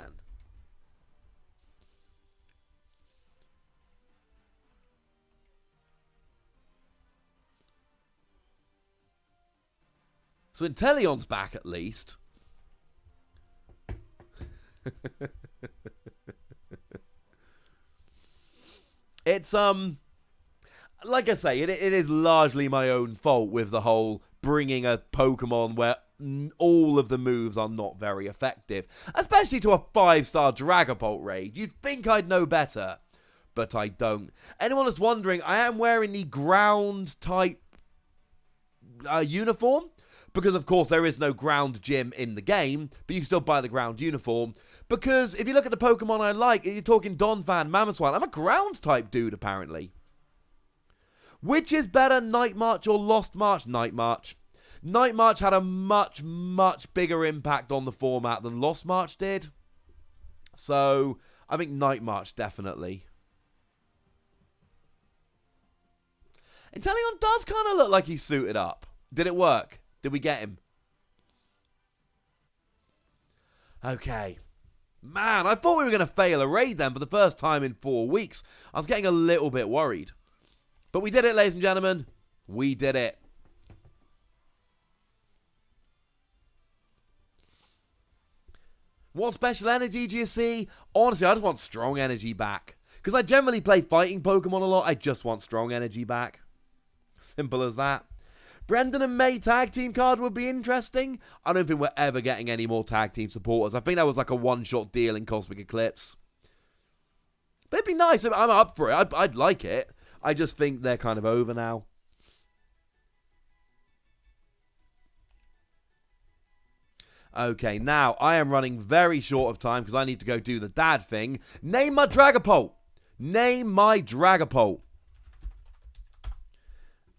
So Inteleon's back at least. It's, like I say, it is largely my own fault with the whole bringing a Pokemon where all of the moves are not very effective. Especially to a 5-star Dragapult raid. You'd think I'd know better, but I don't. Anyone that's wondering, I am wearing the ground type uniform. Because, of course, there is no ground gym in the game, but you can still buy the ground uniform. Because if you look at the Pokemon I like, you're talking Donphan, Mamoswine. I'm a ground-type dude, apparently. Which is better, Night March or Lost March? Night March. Night March had a much, much bigger impact on the format than Lost March did. So, I think Night March, definitely. Inteleon does kind of look like he's suited up. Did it work? Did we get him? Okay. Man, I thought we were going to fail a raid then for the first time in 4 weeks. I was getting a little bit worried. But we did it, ladies and gentlemen. We did it. What special energy do you see? Honestly, I just want strong energy back. Because I generally play fighting Pokemon a lot. I just want strong energy back. Simple as that. Brendan and May tag team card would be interesting. I don't think we're ever getting any more tag team supporters. I think that was like a one-shot deal in Cosmic Eclipse. But it'd be nice. I'm up for it. I'd like it. I just think they're kind of over now. Okay, now I am running very short of time because I need to go do the dad thing. Name my Dragapult. Name my Dragapult.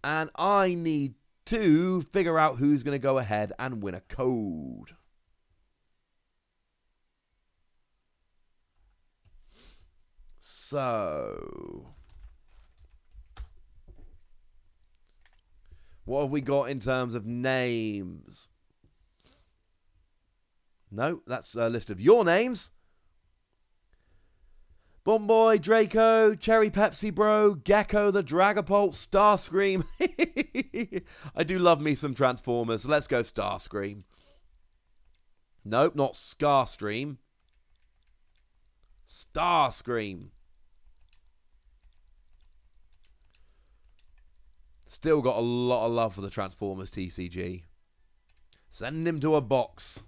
And I need to figure out who's going to go ahead and win a code. So, what have we got in terms of names? No, that's a list of your names. Bomboy, Draco, Cherry Pepsi Bro, Gecko, the Dragapult, Starscream. I do love me some Transformers, so let's go Starscream. Nope, not Scarstream. Starscream. Still got a lot of love for the Transformers TCG. Send him to a box.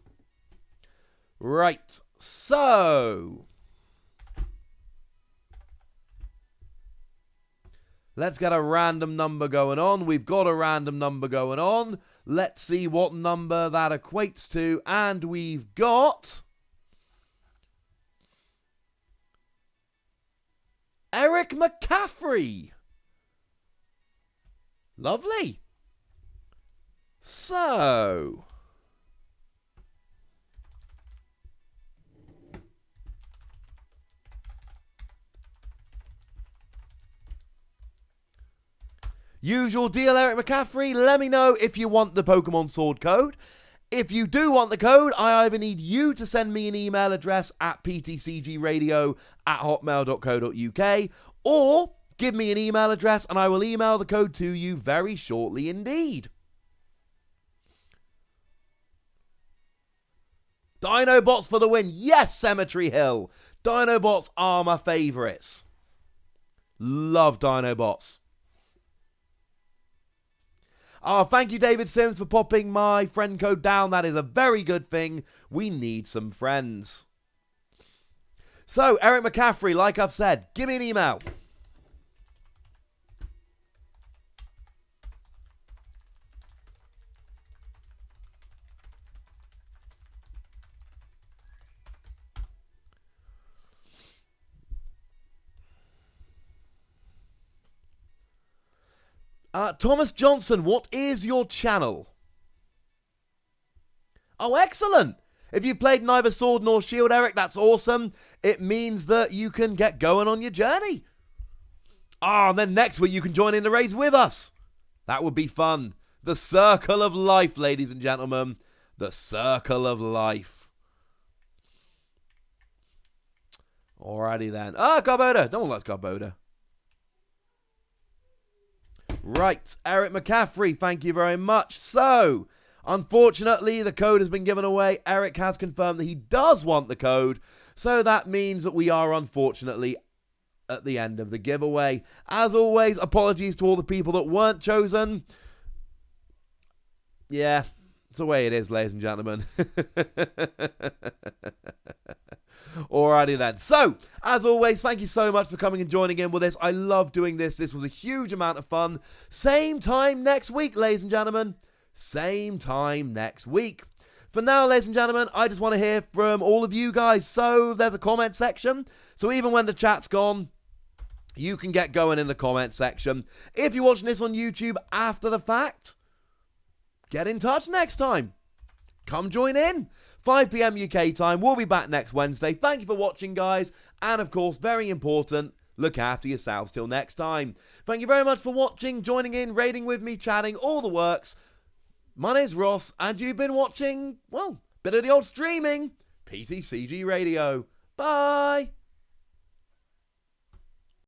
Right, so... Let's get a random number going on. We've got a random number going on. Let's see what number that equates to. And we've got Eric McCaffrey. Lovely. So, usual deal, Eric McCaffrey. Let me know if you want the Pokemon Sword code. If you do want the code, I either need you to send me an email address at ptcgradio@hotmail.co.uk or give me an email address and I will email the code to you very shortly indeed. Dinobots for the win. Yes, Cemetery Hill. Dinobots are my favourites. Love Dinobots. Thank you, David Sims, for popping my friend code down. That is a very good thing. We need some friends. So, Eric McCaffrey, like I've said, give me an email. Thomas Johnson, what is your channel? Oh, excellent. If you've played neither Sword nor Shield, Eric, that's awesome. It means that you can get going on your journey. And then next week you can join in the raids with us. That would be fun. The circle of life, ladies and gentlemen. The circle of life. Alrighty then. Garbodor. No one likes Garbodor. Right, Eric McCaffrey, thank you very much. So, unfortunately, the code has been given away. Eric has confirmed that he does want the code. So that means that we are, unfortunately, at the end of the giveaway. As always, apologies to all the people that weren't chosen. Yeah, it's the way it is, ladies and gentlemen. Alrighty then. So, as always, thank you so much for coming and joining in with this. I love doing this. This was a huge amount of fun. Same time next week, ladies and gentlemen. Same time next week. For now, ladies and gentlemen, I just want to hear from all of you guys. So, there's a comment section. So, even when the chat's gone, you can get going in the comment section. If you're watching this on YouTube after the fact, get in touch next time. Come join in. 5 p.m. UK time. We'll be back next Wednesday. Thank you for watching, guys. And, of course, very important, look after yourselves till next time. Thank you very much for watching, joining in, raiding with me, chatting, all the works. My name's Ross, and you've been watching, well, bit of the old streaming, PTCG Radio. Bye.